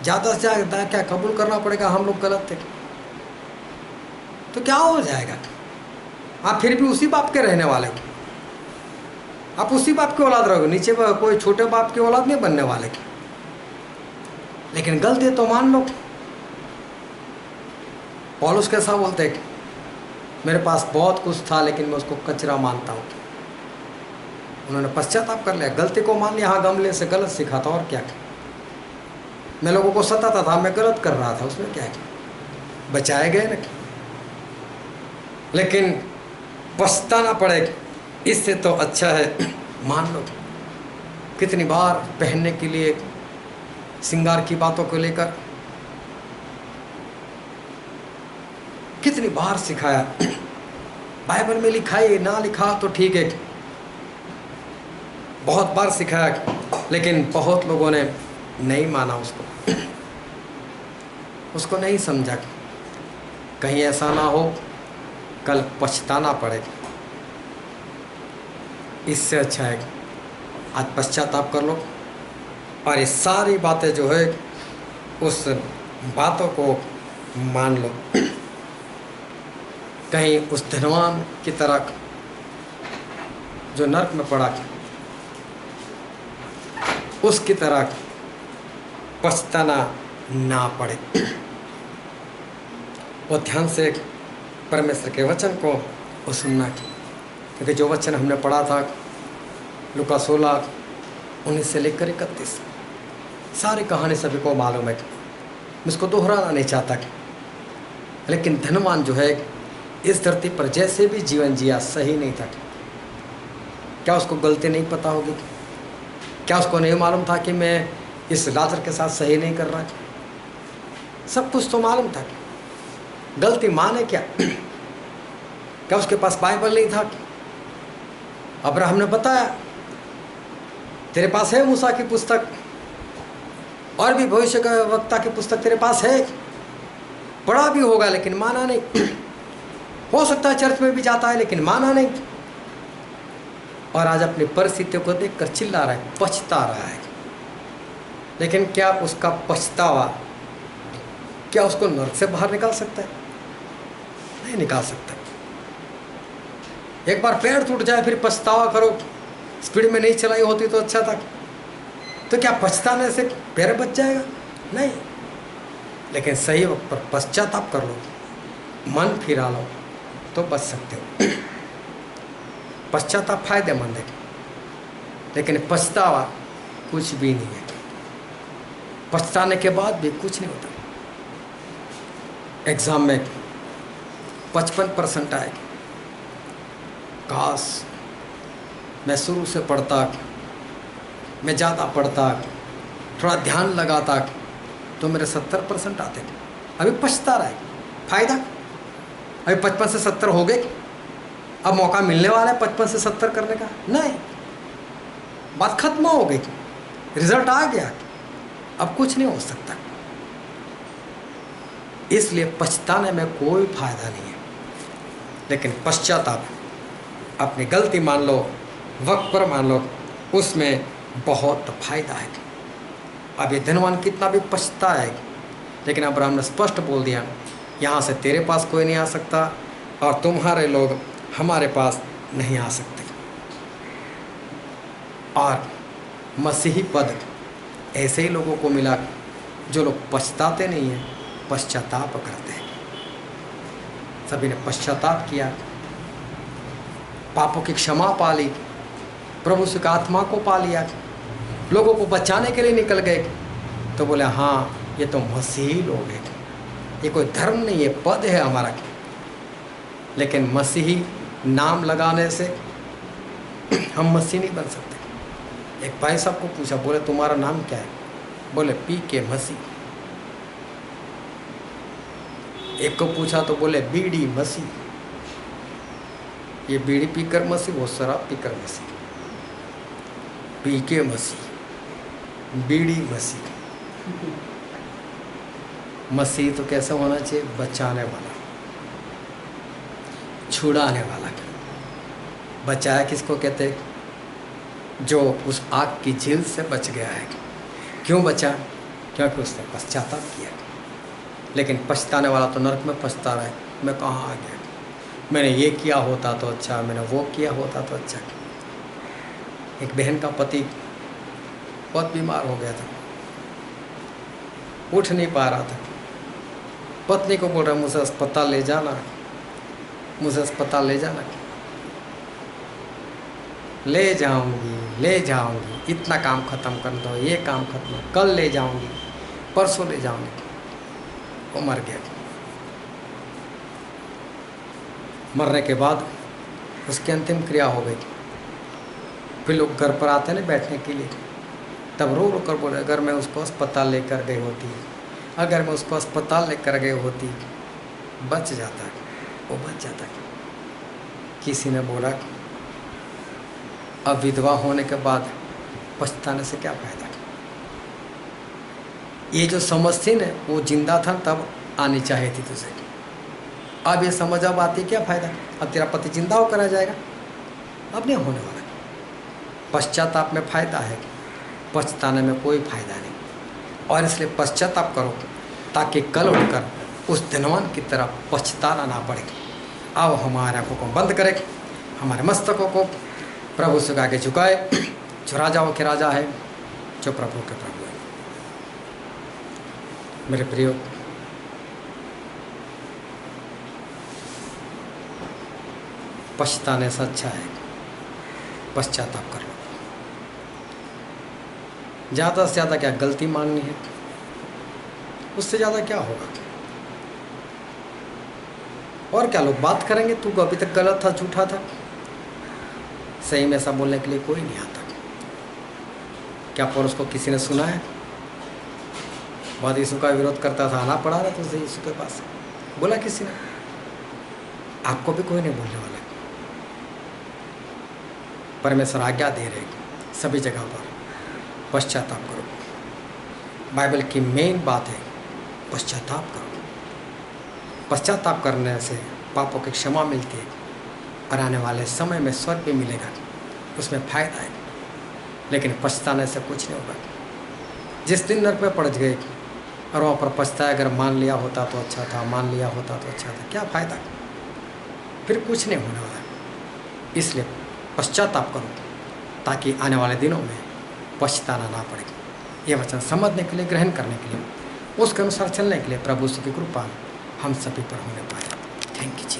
ज़्यादा से ज़्यादा क्या कबूल करना पड़ेगा हम लोग गलत थे, तो क्या हो जाएगा? आप फिर भी उसी बाप के रहने वाले हो, आप उसी बाप के औलाद रहोगे, नीचे कोई छोटे बाप के औलाद नहीं बनने वाले। लेकिन गलती तो मान लो। पौलुस कैसा बोलते हैं, मेरे पास बहुत कुछ था लेकिन मैं उसको कचरा मानता हूँ। उन्होंने पश्चाताप कर लिया, गलती को मान लिया। हाँ, गमले से गलत सीखा था और क्या, मैं लोगों को सताता था, मैं गलत कर रहा था, उसमें क्या है, बचाए गए ना। लेकिन पछताना पड़े, इससे तो अच्छा है मान लो। कितनी बार पहनने के लिए श्रृंगार की बातों को लेकर कितनी बार सिखाया। बाइबल में लिखा है, ना लिखा तो ठीक है, बहुत बार सिखाया, लेकिन बहुत लोगों ने नहीं माना उसको नहीं समझा। कहीं ऐसा ना हो कल पछताना पड़े। इससे अच्छा है आज पश्चाताप कर लो और ये सारी बातें जो है उस बातों को मान लो। कहीं उस धनवान की तरह जो नरक में पड़ा उसकी तरह पछताना ना पड़े। वो ध्यान से परमेश्वर के वचन को वो सुनना, क्योंकि जो वचन हमने पढ़ा था लूका 16:19 से लेकर 31, सारी कहानी सभी को मालूम है। मैं इसको दोहराना नहीं चाहता, लेकिन धनवान जो है इस धरती पर जैसे भी जीवन जिया सही नहीं था। क्या उसको गलती नहीं पता होगी? क्या उसको नहीं मालूम था कि मैं इस लाजर के साथ सही नहीं कर रहा? सब कुछ तो मालूम था। गलती माने क्या? क्या उसके पास बाइबल नहीं था? अब्राहम ने बताया तेरे पास है मूसा की पुस्तक और भी भविष्य का वक्ता की पुस्तक तेरे पास है, पढ़ा भी होगा लेकिन माना नहीं। हो सकता है चर्च में भी जाता है लेकिन माना नहीं, और आज अपनी परिस्थितियों को देखकर चिल्ला रहा है, पछता रहा है। लेकिन क्या उसका पछतावा क्या उसको नरक से बाहर निकाल सकता है? नहीं निकाल सकता। एक बार पैर टूट जाए फिर पछतावा करो, स्पीड में नहीं चलाई होती तो अच्छा था, तो क्या पछताने से पैर बच जाएगा? नहीं। लेकिन सही वक्त पर पश्चाताप कर लो, मन फिरा लो, तो बच सकते हो। पश्चाताप फायदेमंद है, लेकिन पछतावा कुछ भी नहीं है। पछताने के बाद भी कुछ नहीं होता। एग्जाम में 55% आए, काश मैं शुरू से पढ़ता, मैं ज़्यादा पढ़ता, थोड़ा ध्यान लगाता तो मेरे 70% आते। अभी पछता रहा है, फायदा? अभी 55 से 70 हो गए, अब मौका मिलने वाला है 55 से 70 करने का? नहीं, बात खत्म हो गई, रिजल्ट आ गया, अब कुछ नहीं हो सकता। इसलिए पछताने में कोई फायदा नहीं है। लेकिन पश्चाताप, अपनी गलती मान लो, वक्त पर मान लो, उसमें बहुत फायदा है। अब ये धनवान कितना भी पछता है, लेकिन अब्राहम ने स्पष्ट बोल दिया, यहाँ से तेरे पास कोई नहीं आ सकता और तुम्हारे लोग हमारे पास नहीं आ सकते। और मसीही पद ऐसे ही लोगों को मिला जो लोग पछताते नहीं हैं, पश्चाताप करते हैं। सभी ने पश्चाताप किया, पापों की क्षमा पा ली, प्रभु से आत्मा को पा लिया, लोगों को बचाने के लिए निकल गए। तो बोले हाँ, ये तो मसीही लोग हैं, ये कोई धर्म नहीं है, पद है हमारा। लेकिन मसीही नाम लगाने से हम मसीह नहीं बन सकते। एक भाई साहब को पूछा, बोले तुम्हारा नाम क्या है? बोले PK मसीह। एक को पूछा तो बोले बीड़ी मसीह। ये बीड़ी पीकर मसीह, वो शराब पीकर मसीह। PK मसीह, बीड़ी मसीह। मसीह तो कैसा होना चाहिए? बचाने वाला, छुड़ाने वाला। बचाया किसको कहते हैं? जो उस आग की झील से बच गया है। क्यों बचा? क्योंकि उसने पश्चाताप किया। लेकिन पछताने वाला तो नरक में पछता रहा है, मैं कहाँ आ गया, मैंने ये किया होता तो अच्छा, मैंने वो किया होता तो अच्छा। एक बहन का पति बहुत बीमार हो गया था, उठ नहीं पा रहा था। पत्नी को बोल रहा, मुझे अस्पताल ले जाना, मुझे अस्पताल ले जाना। ले जाऊंगी, ले जाऊंगी, इतना काम ख़त्म कर दो, ये काम खत्म, कल ले जाऊंगी, परसों ले जाऊंगी। वो मर गया। मरने के बाद उसकी अंतिम क्रिया हो गई। फिर लोग घर पर आते हैं ना बैठने के लिए, तब रो रो कर बोले, अगर मैं उसको अस्पताल लेकर गई होती, अगर मैं उसको अस्पताल लेकर गई होती, बच जाता, वो बच जाता। किसी ने बोला, अब विधवा होने के बाद पछताने से क्या फायदा? ये जो समझ थी ना, वो जिंदा था तब आनी चाहिए थी तुझे। अब ये समझ अब आती, क्या फ़ायदा? अब तेरा पति जिंदा होकर आ जाएगा, अब नहीं होने वाला। पश्चाताप में फ़ायदा है, पछताने में कोई फ़ायदा नहीं। और इसलिए पश्चाताप करो ताकि कल उठकर उस धनवान की तरह पछताना ना पड़े। आओ हमारे आंखों को बंद करें, हमारे मस्तकों को प्रभु से आगे झुकाए, जो राजाओं के राजा है, जो प्रभु के प्रभु है। मेरे प्रियो, पछताने से अच्छा है पश्चाताप कर लो। ज़्यादा से ज़्यादा क्या गलती माननी है, उससे ज़्यादा क्या होगा? और क्या लोग बात करेंगे, तू अभी तक गलत था, झूठा था। सही में ऐसा बोलने के लिए कोई नहीं आता। क्या पौलुस को किसी ने सुना है? बाद यीशु का विरोध करता था, आना पड़ा रहा तो यीशु के पास, बोला किसी ने? आपको भी कोई नहीं बोलने वाला। परमेश्वर आज्ञा दे रहे सभी जगह पर पश्चाताप करो। बाइबल की मेन बात है पश्चाताप करो। पश्चाताप करने से पापों की क्षमा मिलती है और आने वाले समय में स्वर्ग भी मिलेगा, उसमें फायदा है। लेकिन पछताने से कुछ नहीं होगा। जिस दिन नरक में पड़ गए और वहाँ पर पछताया, अगर मान लिया होता तो अच्छा था, मान लिया होता तो अच्छा था, क्या फ़ायदा? फिर कुछ नहीं होने वाला। इसलिए पश्चाताप करो ताकि आने वाले दिनों में पछताना ना पड़े। ये वचन समझने के लिए, ग्रहण करने के लिए, उसके अनुसार चलने के लिए प्रभु की कृपा हम सभी पर होने पाए। Thank you.